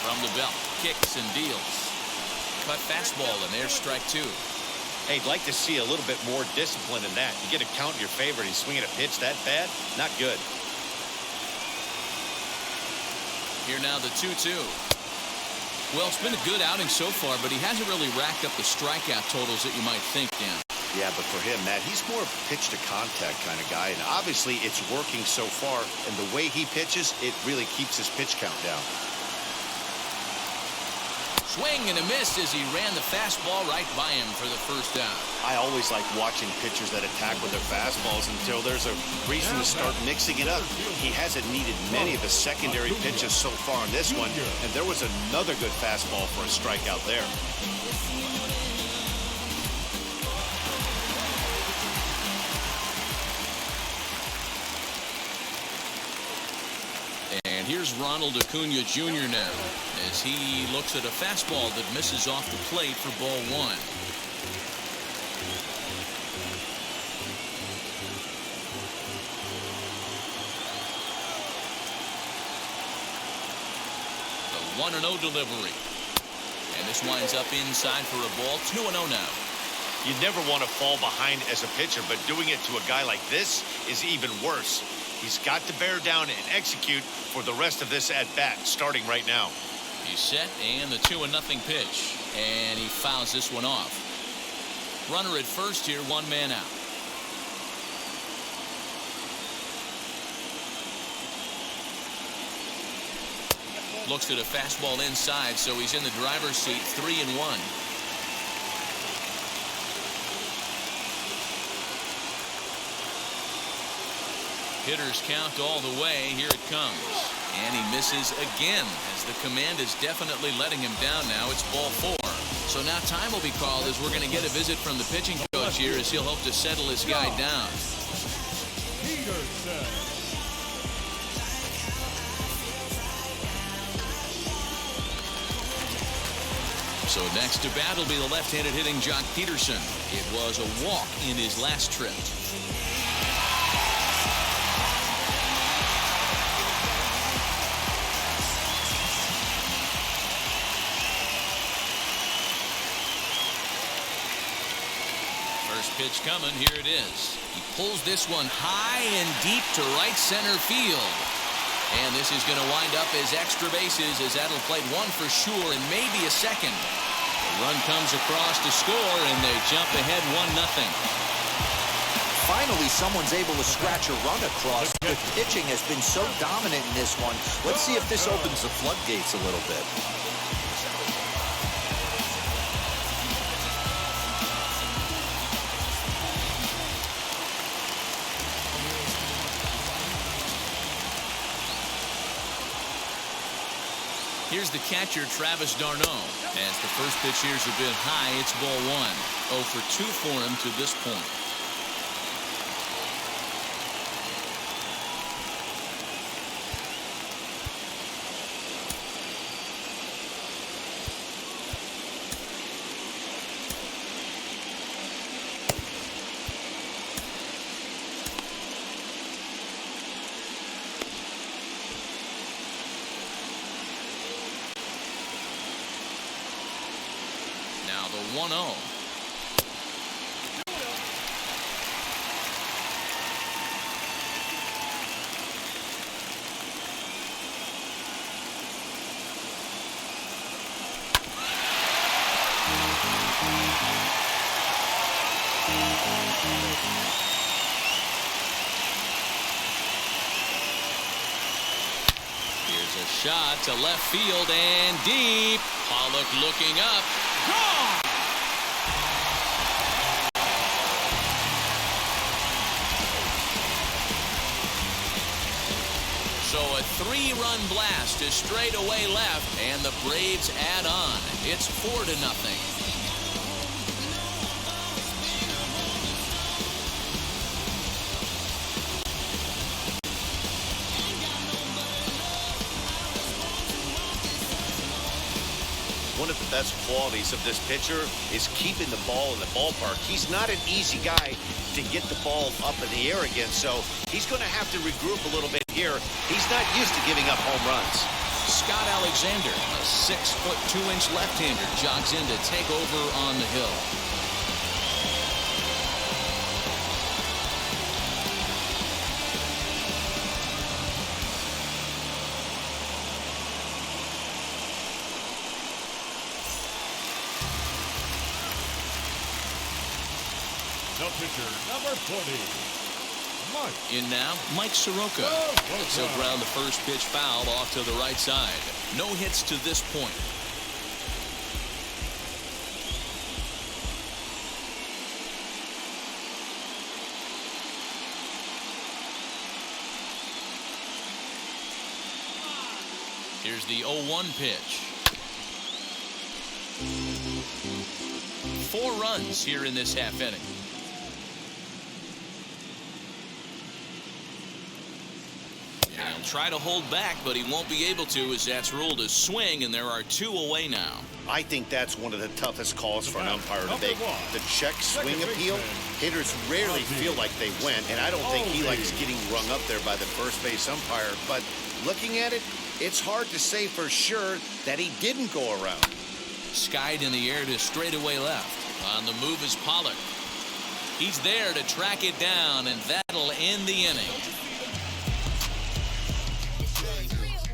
A: From the belt, kicks and deals. Cut fastball, and there's strike 2.
B: Hey, I'd like to see a little bit more discipline in that. You get a count in your favor and he's swinging a pitch that bad? Not good.
A: Here now the 2-2. Well, it's been a good outing so far, but he hasn't really racked up the strikeout totals that you might think, Dan.
B: Yeah, but for him, Matt, he's more of a pitch-to-contact kind of guy, and obviously it's working so far, and the way he pitches, it really keeps his pitch count down.
A: Swing and a miss as he ran the fastball right by him for the first out.
B: I always like watching pitchers that attack with their fastballs until there's a reason to start mixing it up. He hasn't needed many of the secondary pitches so far in this one, and there was another good fastball for a strikeout there.
A: And here's Ronald Acuna Jr. now as he looks at a fastball that misses off the plate for ball 1. The 1-0 delivery. And this winds up inside for a ball. 2-0 now.
B: You never want to fall behind as a pitcher, but doing it to a guy like this is even worse. He's got to bear down and execute for the rest of this at-bat, starting right now.
A: He's set, and the 2-0 pitch. And he fouls this one off. Runner at first here, 1 man out. Looks at a fastball inside, so he's in the driver's seat, 3-1. Hitters count all the way. Here it comes. And he misses again as the command is definitely letting him down now. It's ball 4. So now time will be called as we're going to get a visit from the pitching coach here as he'll hope to settle his guy down.
D: Peterson.
A: So next to bat will be the left-handed hitting Jock Peterson. It was a walk in his last trip. Pitch coming. Here it is. He pulls this one high and deep to right center field. And this is going to wind up as extra bases as that'll play 1 for sure and maybe a second. The run comes across to score and they jump ahead 1-0.
C: Finally, someone's able to scratch a run across. The pitching has been so dominant in this one. Let's see if this opens the floodgates a little bit.
A: Here's the catcher, Travis Darnold. As the first pitch here's a bit high, it's ball 1. 0 for 2 for him to this point. the 1-0. Here's a shot to left field and deep. Pollock looking up. Gone! So a 3-run blast to straightaway left, and the Braves add on. It's 4-0.
B: One of the best qualities of this pitcher is keeping the ball in the ballpark. He's not an easy guy to get the ball up in the air again, so he's going to have to regroup a little bit here. He's not used to giving up home runs.
A: Scott Alexander, a 6-foot 2-inch left-hander, jogs in to take over on the hill.
D: The pitcher, number 40, Mike.
A: In now, Mike Soroka. He'll ground the first pitch foul off to the right side. No hits to this point. Here's the 0-1 pitch. 4 runs here in this half inning. He'll try to hold back, but he won't be able to, as that's ruled a swing, and there are 2 away now.
B: I think that's one of the toughest calls for an umpire to make. The check swing appeal, hitters rarely feel like they went, and I don't think he likes getting rung up there by the first base umpire. But looking at it, it's hard to say for sure that he didn't go around.
A: Skied in the air to straightaway left. On the move is Pollock. He's there to track it down, and that'll end the inning.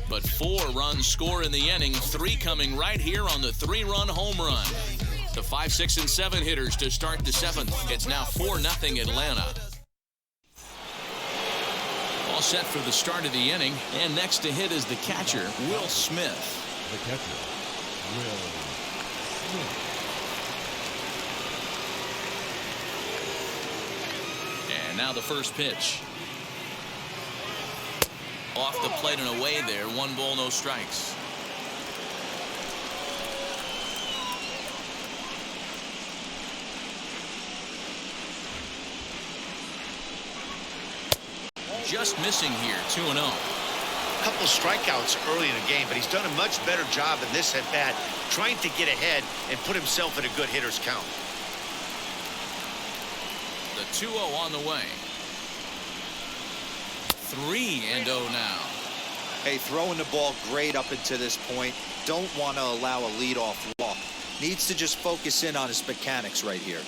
A: But 4 runs score in the inning, 3 coming right here on the 3-run home run. The 5, 6, and 7 hitters to start the 7th. It's now 4-0 Atlanta. All set for the start of the inning, and next to hit is the catcher, Will Smith.
D: The catcher, Will Smith.
A: And now the first pitch. Off the plate and away there. 1 ball, no strikes. Just missing here. 2-0.
B: A couple strikeouts early in the game, but he's done a much better job in this at-bat trying to get ahead and put himself in a good hitter's count.
A: The 2-0 on the way. 3-0 now.
C: Hey, throwing the ball great up until this point. Don't want to allow a leadoff walk. Needs to just focus in on his mechanics right here.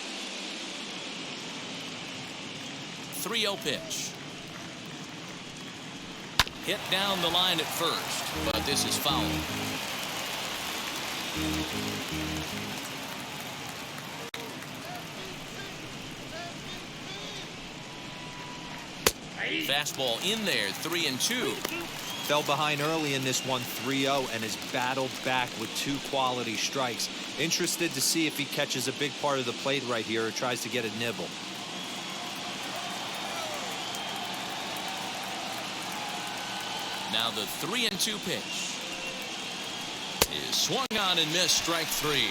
A: 3-0 pitch. Hit down the line at first, but this is foul. Fastball in there, 3-2.
C: Fell behind early in this one, 3-0, and has battled back with 2 quality strikes. Interested to see if he catches a big part of the plate right here or tries to get a nibble.
A: Now the 3-2 pitch is swung on and missed, strike 3.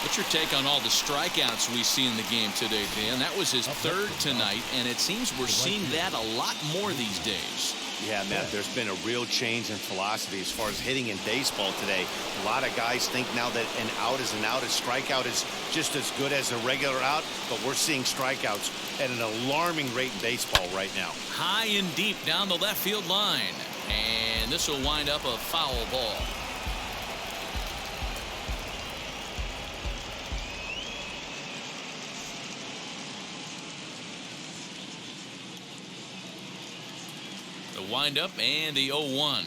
A: What's your take on all the strikeouts we see in the game today, Dan? That was his 3rd tonight, and it seems we're seeing that a lot more these days.
B: Yeah, Matt, there's been a real change in philosophy as far as hitting in baseball today. A lot of guys think now that an out is an out, a strikeout is just as good as a regular out, but we're seeing strikeouts at an alarming rate in baseball right now.
A: High and deep down the left field line, and this will wind up a foul ball. The windup and the 0-1.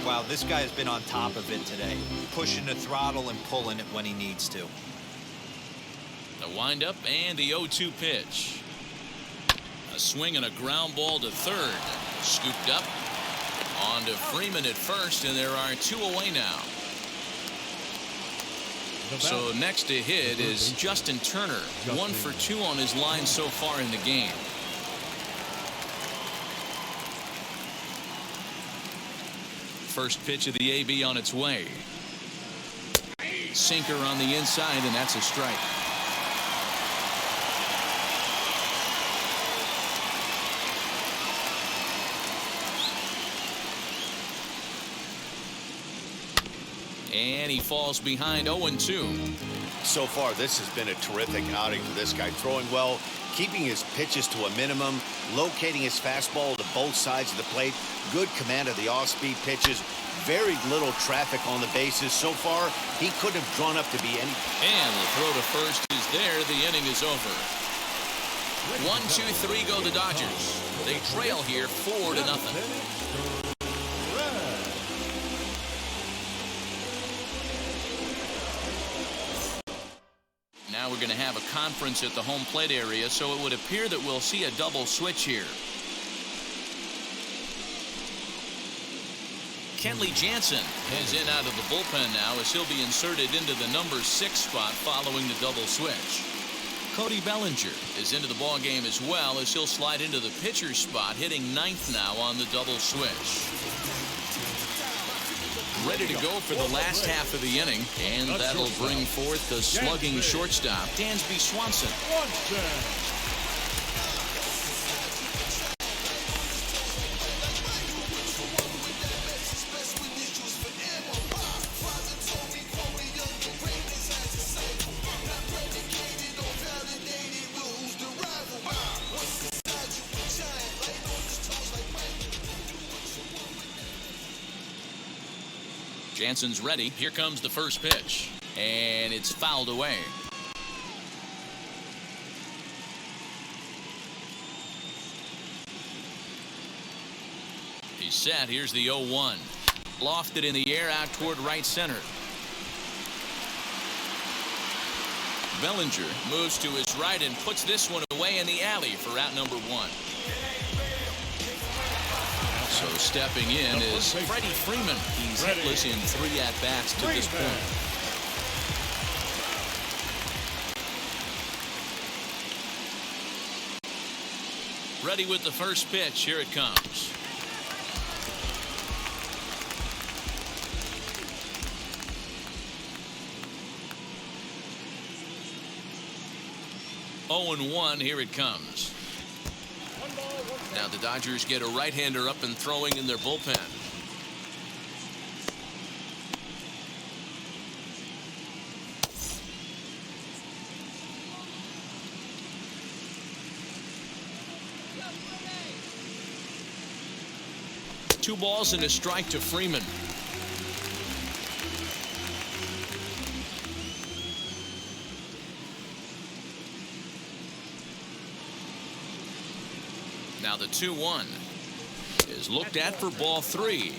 C: Wow, this guy has been on top of it today, pushing the throttle and pulling it when he needs to.
A: The windup and the 0-2 pitch. A swing and a ground ball to third. Scooped up. On to Freeman at first, and there are 2 away now. So next to hit is Justin Turner. 1 for 2 on his line so far in the game. First pitch of the AB on its way. Sinker on the inside, and that's a strike. And he falls behind 0-2.
B: So far, this has been a terrific outing for this guy. Throwing well, keeping his pitches to a minimum, locating his fastball to both sides of the plate. Good command of the off-speed pitches. Very little traffic on the bases. So far, he couldn't have drawn up to be any.
A: And the throw to first is there. The inning is over. 1-2-3 go the Dodgers. They trail here 4-0. Now we're going to have a conference at the home plate area, so it would appear that we'll see a double switch here. Kenley Jansen is in out of the bullpen now as he'll be inserted into the number 6 spot following the double switch. Cody Bellinger is into the ballgame as well as he'll slide into the pitcher's spot, hitting 9th now on the double switch. Ready to go for the last half of the inning, and that'll bring forth the slugging shortstop, Dansby Swanson. Jansen's ready. Here comes the first pitch. And it's fouled away. He's set. Here's the 0-1. Lofted in the air out toward right center. Bellinger moves to his right and puts this one away in the alley for out number 1. So stepping in is Freddie Freeman. He's hitless in 3 at-bats to this point. Ready with the first pitch. Here it comes. Oh and 1. Here it comes. Now the Dodgers get a right-hander up and throwing in their bullpen. Two balls and a strike to Freeman. Now the 2-1 is looked at for ball 3.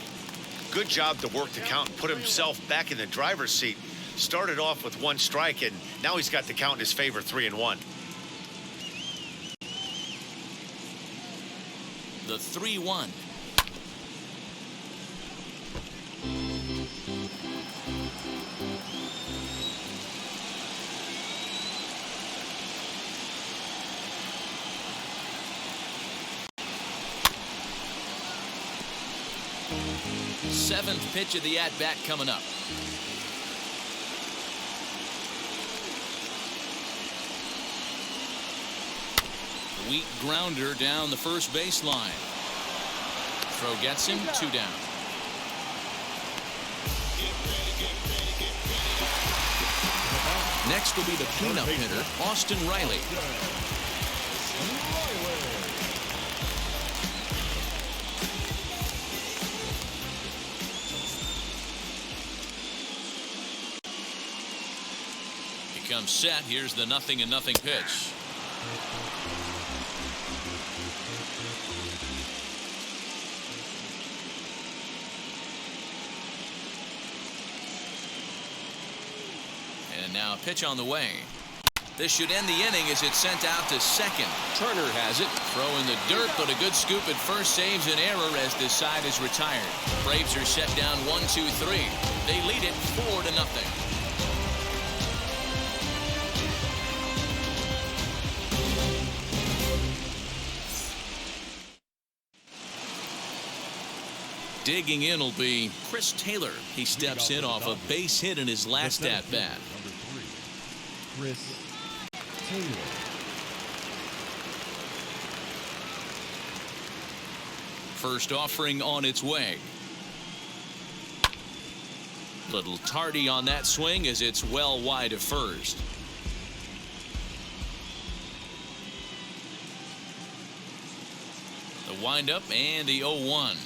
B: Good job to work the count and put himself back in the driver's seat. Started off with 1 strike, and now he's got the count in his favor, 3-1.
A: The 3-1. Seventh pitch of the at-bat coming up. Weak grounder down the first baseline. Throw gets him, 2 down. Next will be the cleanup hitter, Austin Riley. Comes set. Here's the 0-0 pitch. And now a pitch on the way. This should end the inning as it's sent out to second. Turner has it. Throw in the dirt, but a good scoop at first saves an error as this side is retired. Braves are set down 1-2-3. They lead it 4-0. Digging in will be Chris Taylor. He steps in off a base hit in his last at-bat.
D: Number 3, Chris Taylor.
A: First offering on its way. Little tardy on that swing as it's well wide of first. The windup and the 0-1.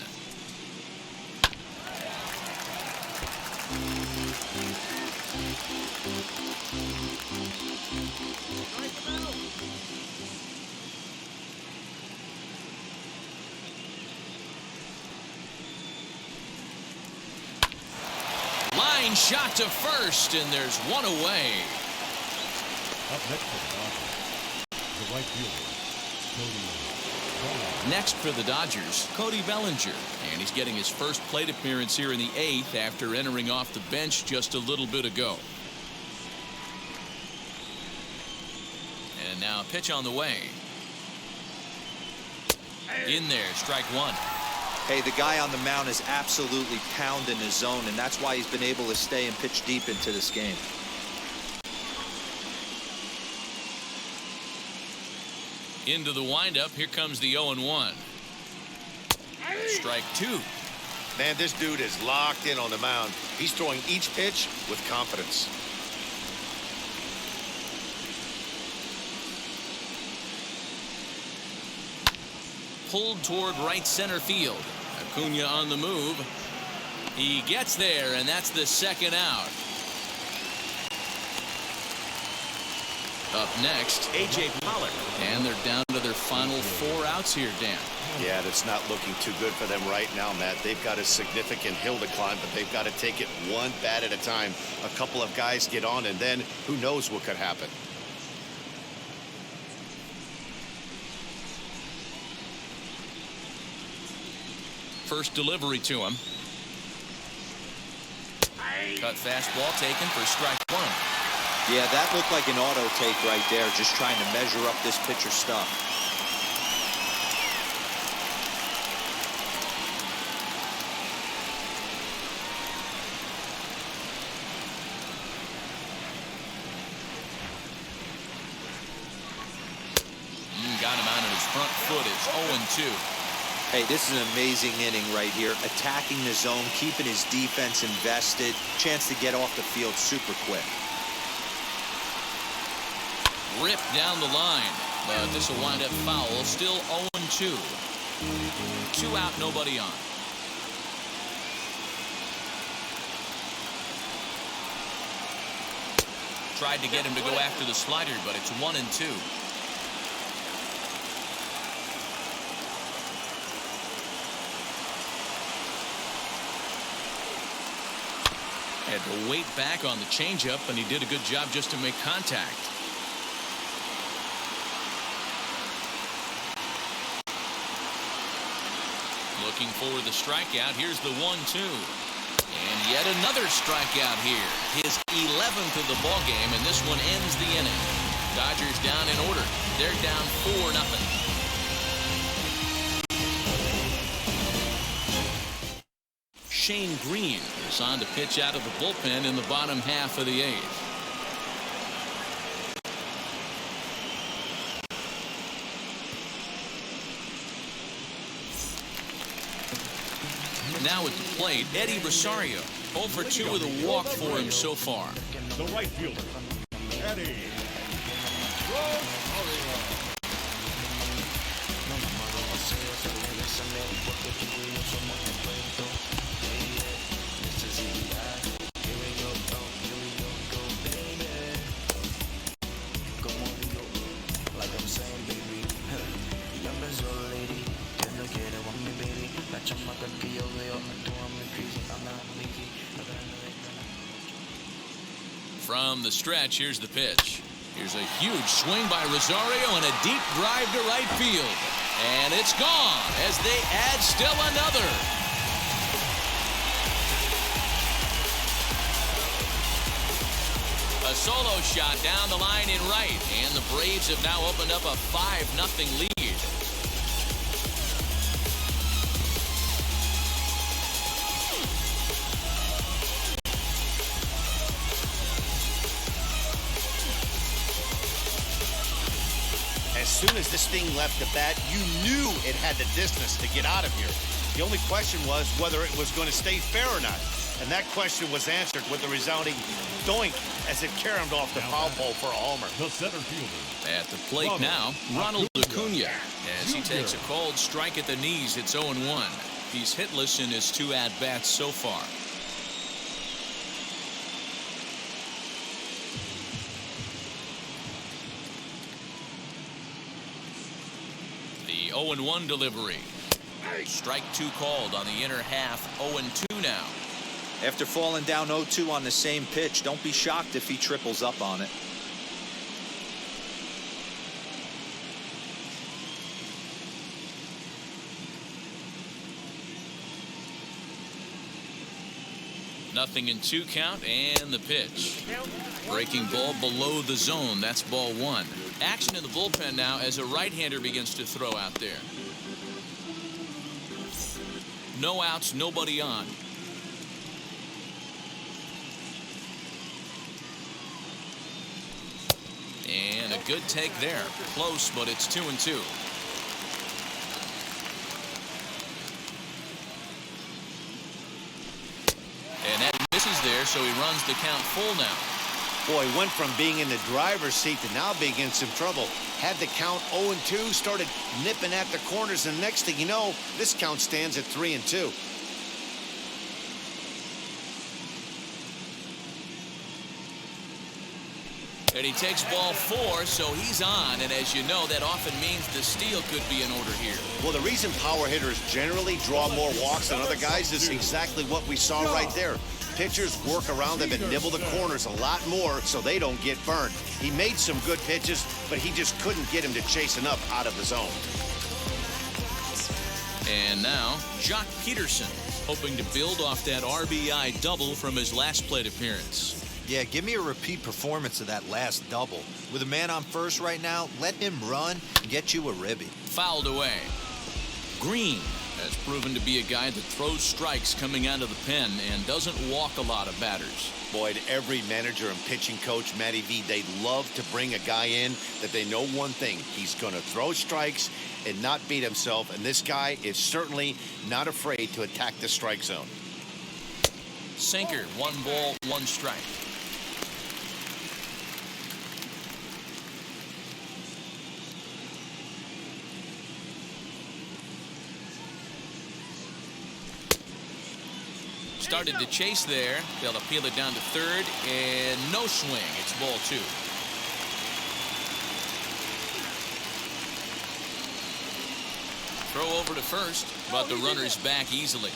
A: Line shot to first, and there's one away.
D: Up next for the Dodgers, the right fielder, Cody Bellinger.
A: Next for the Dodgers, Cody Bellinger, and he's getting his first plate appearance here in the 8th after entering off the bench just a little bit ago. And now a pitch on the way. In there, strike one.
C: Hey, the guy on the mound is absolutely pounding his zone, and that's why he's been able to stay and pitch deep into this game.
A: Into the windup, here comes the 0-1. Strike two.
B: Man, this dude is locked in on the mound. He's throwing each pitch with confidence.
A: Pulled toward right center field. Acuna on the move. He gets there, and that's the second out. Up next, A.J. Pollock. And they're down to their final 4 outs here, Dan.
B: Yeah, that's not looking too good for them right now, Matt. They've got a significant hill to climb, but they've got to take it one bat at a time. A couple of guys get on, and then who knows what could happen.
A: First delivery to him. Cut fastball taken for strike one.
C: Yeah, that looked like an auto take right there, just trying to measure up this pitcher's stuff.
A: Got him out on his front foot. It's 0-2.
C: Hey, this is an amazing inning right here. Attacking the zone, keeping his defense invested. Chance to get off the field super quick.
A: Ripped down the line, but this will wind up foul. Still 0-2. 2 out, nobody on. Tried to get him to go after the slider, but it's 1-2. Had to wait back on the changeup, and he did a good job just to make contact. Looking for the strikeout. Here's the 1-2. And yet another strikeout here. His 11th of the ball game, and this one ends the inning. Dodgers down in order. They're down 4-0. Shane Green is on to pitch out of the bullpen in the bottom half of the 8th. Now at the plate, Eddie Rosario. 0 for 2 with a walk for him so far.
D: The right fielder, Eddie Rosario.
A: From the stretch, here's the pitch. Here's a huge swing by Rosario and a deep drive to right field. And it's gone as they add still another. A solo shot down the line in right, and the Braves have now opened up a 5-0 lead.
B: As soon as this thing left the bat, you knew it had the distance to get out of here. The only question was whether it was going to stay fair or not. And that question was answered with a resounding doink as it caromed off the foul pole for a homer.
D: The center fielder.
A: At the plate now, Ronald Acuna. As he takes a cold strike at the knees, it's 0-1. He's hitless in his 2 at-bats so far. The 0-1 delivery. Strike 2 called on the inner half. 0-2 now.
C: After falling down 0-2 on the same pitch, don't be shocked if he triples up on it.
A: Nothing in 2 count, and the pitch. Breaking ball below the zone. That's ball 1. Action in the bullpen now as a right-hander begins to throw out there. No outs, nobody on. And a good take there. Close, but it's 2-2. And that misses there, so he runs the count full now.
B: Boy, went from being in the driver's seat to now being in some trouble. Had the count 0-2, started nipping at the corners, and next thing you know, this count stands at 3-2.
A: And he takes ball 4, so he's on. And as you know, that often means the steal could be in order here.
B: Well, the reason power hitters generally draw more walks than other guys is exactly what we saw right there. Pitchers work around them and nibble the corners a lot more so they don't get burned. He made some good pitches, but he just couldn't get him to chase enough out of the zone.
A: And now, Jock Peterson, hoping to build off that RBI double from his last plate appearance.
C: Yeah, give me a repeat performance of that last double. With a man on first right now, let him run and get you a ribby.
A: Fouled away. Green has proven to be a guy that throws strikes coming out of the pen and doesn't walk a lot of batters.
B: Boy, every manager and pitching coach, Matty V, they love to bring a guy in that they know one thing. He's going to throw strikes and not beat himself, and this guy is certainly not afraid to attack the strike zone.
A: Sinker, 1 ball, 1 strike. Started to chase there. They'll appeal it down to third, and no swing. It's ball 2. Throw over to first, but the runner's back easily.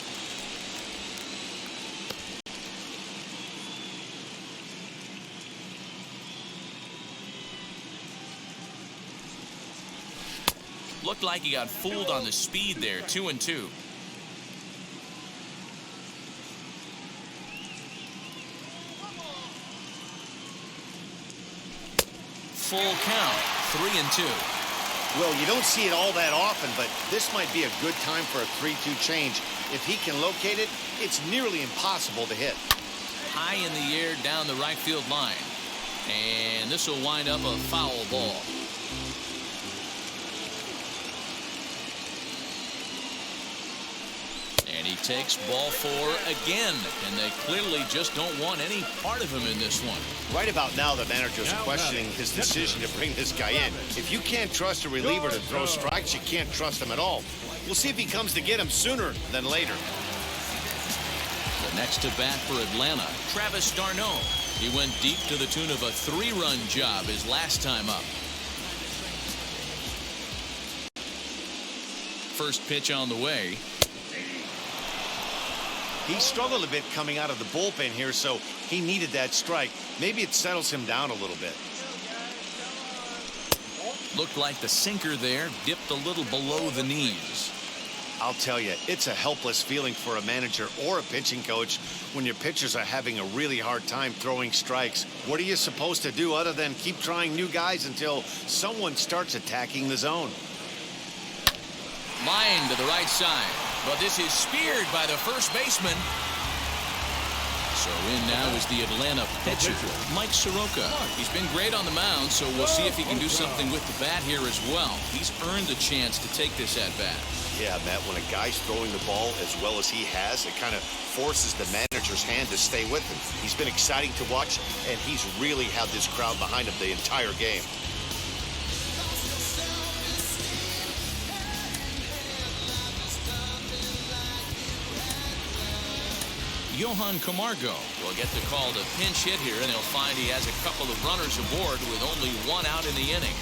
A: Looked like he got fooled on the speed there. 2-2. Full count. 3-2.
B: Well, you don't see it all that often, but this might be a good time for a 3-2 change. If he can locate it, it's nearly impossible to hit.
A: High in the air down the right field line. And this will wind up a foul ball. And he takes ball 4 again, and they clearly just don't want any part of him in this one.
B: Right about now, the manager's questioning his decision to bring this guy in. If you can't trust a reliever to throw strikes, you can't trust him at all. We'll see if he comes to get him sooner than later.
A: The next to bat for Atlanta, Travis Darnold. He went deep to the tune of a 3-run job his last time up. First pitch on the way.
B: He struggled a bit coming out of the bullpen here, so he needed that strike. Maybe it settles him down a little bit.
A: Looked like the sinker there dipped a little below the knees.
B: I'll tell you, it's a helpless feeling for a manager or a pitching coach when your pitchers are having a really hard time throwing strikes. What are you supposed to do other than keep trying new guys until someone starts attacking the zone?
A: Line to the right side, but this is speared by the first baseman. So in now is the Atlanta pitcher, Mike Soroka. He's been great on the mound, so we'll see if he can do something with the bat here as well. He's earned the chance to take this at bat.
B: Yeah, Matt, when a guy's throwing the ball as well as he has, it kind of forces the manager's hand to stay with him. He's been exciting to watch, and he's really had this crowd behind him the entire game.
A: Johan Camargo will get the call to pinch hit here, and he'll find he has a couple of runners aboard with only one out in the inning.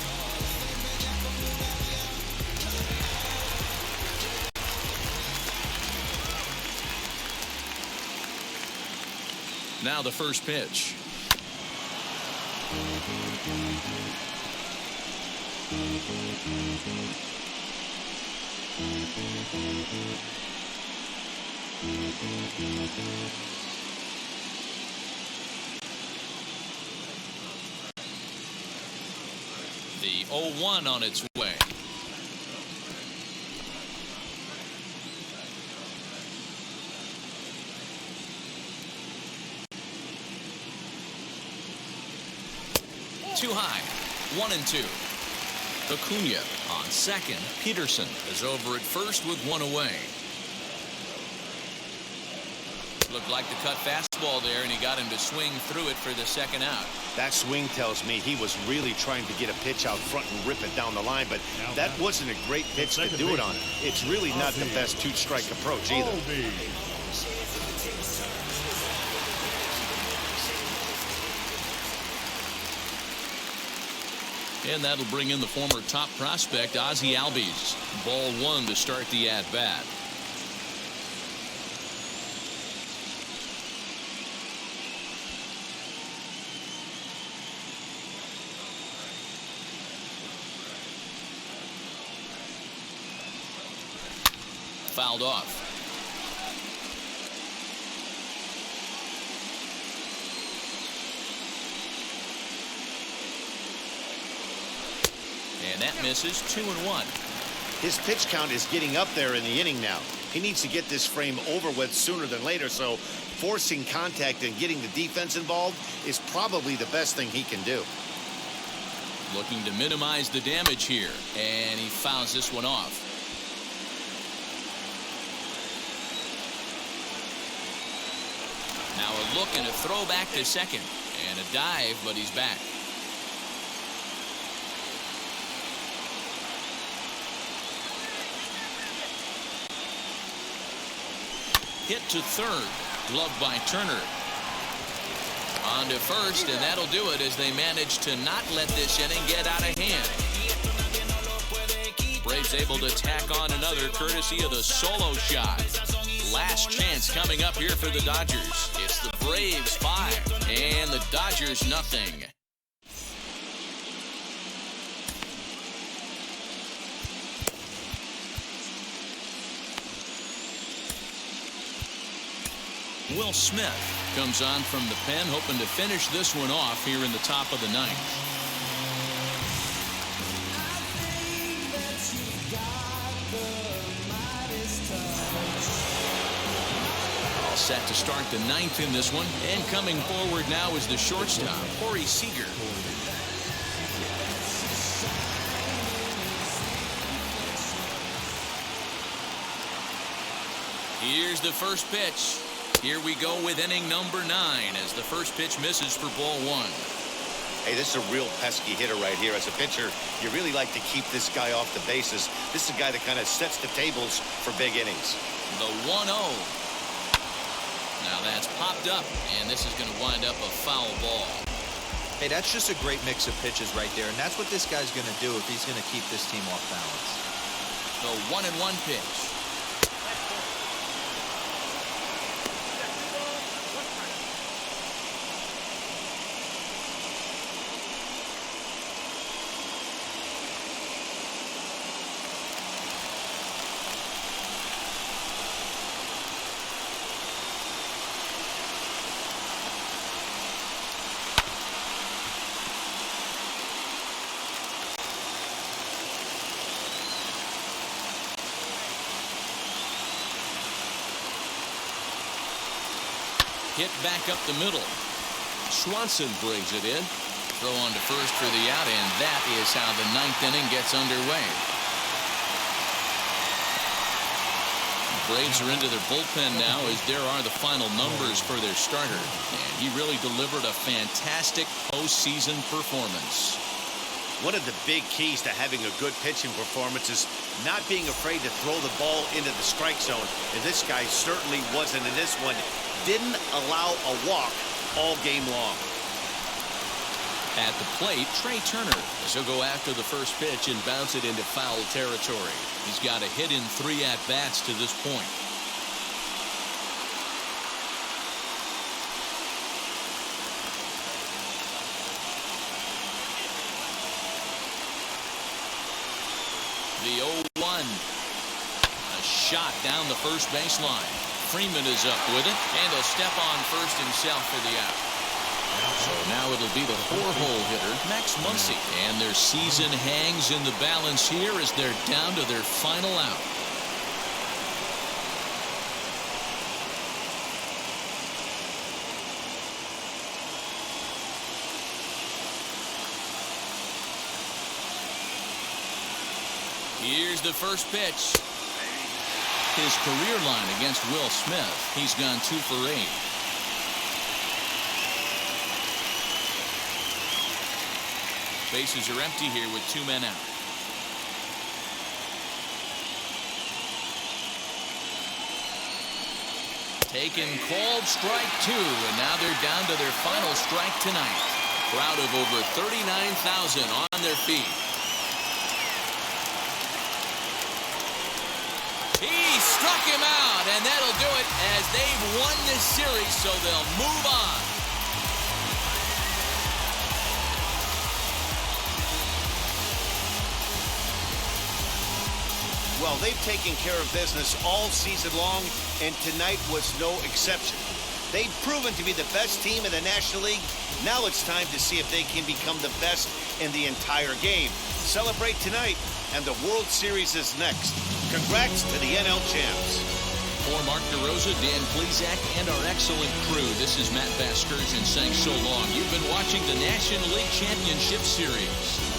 A: Now the first pitch. The 0-1 on its way. Too high. 1-2. Acuna on second. Peterson is over at first with one away. Looked like the cut fastball there, and he got him to swing through it for the second out.
B: That swing tells me he was really trying to get a pitch out front and rip it down the line, but that wasn't a great pitch to do it on. It's really not the best two-strike approach either.
A: And that'll bring in the former top prospect, Ozzie Albies. Ball one to start the at-bat. Fouled off. And that misses. 2-1.
B: His pitch count is getting up there in the inning now. He needs to get this frame over with sooner than later, so forcing contact and getting the defense involved is probably the best thing he can do.
A: Looking to minimize the damage here, and he fouls this one off. Now a look and a throw back to second, and a dive, but he's back. Hit to third, gloved by Turner. On to first, and that'll do it as they manage to not let this inning get out of hand. Braves able to tack on another courtesy of the solo shot. Last chance coming up here for the Dodgers. It's the Braves 5 and the Dodgers nothing. Will Smith comes on from the pen, hoping to finish this one off here in the top of the ninth. All set to start the ninth in this one, and coming forward now is the shortstop, Corey Seager. Here's the first pitch. Here we go with inning number 9 as the first pitch misses for ball 1.
B: Hey, this is a real pesky hitter right here. As a pitcher, you really like to keep this guy off the bases. This is a guy that kind of sets the tables for big innings.
A: The 1-0. Now that's popped up, and this is going to wind up a foul ball.
C: Hey, that's just a great mix of pitches right there, and that's what this guy's going to do if he's going to keep this team off balance.
A: The 1-1 pitch. Hit back up the middle.
E: Swanson brings it in.
A: Throw on to first for the out, and that is how the ninth inning gets underway. The Braves are into their bullpen now, as there are the final numbers for their starter. And he really delivered a fantastic postseason performance.
B: One of the big keys to having a good pitching performance is not being afraid to throw the ball into the strike zone. And this guy certainly wasn't in this one. Didn't allow a walk all game long.
A: At the plate, Trey Turner.
E: He'll go after the first pitch and bounce it into foul territory.
A: He's got a hit in 3 at-bats to this point. The 0-1. A shot down the first baseline. Freeman is up with it, and he'll step on first himself for the out. So now it'll be the 4-hole hitter, Max Muncie. And their season hangs in the balance here as they're down to their final out. Here's the first pitch. His career line against Will Smith. He's gone 2 for 8. Bases are empty here with 2 men out. Taken, called strike 2, and now they're down to their final strike tonight. Crowd of over 39,000 on their feet. He struck him out, and that'll do it as they've won this series, so they'll move on.
B: Well, they've taken care of business all season long, and tonight was no exception. They've proven to be the best team in the National League. Now it's time to see if they can become the best in the entire game. Celebrate tonight, and the World Series is next. Congrats to the NL champs.
A: For Mark DeRosa, Dan Plesac, and our excellent crew, this is Matt Vasgersian saying so long. You've been watching the National League Championship Series.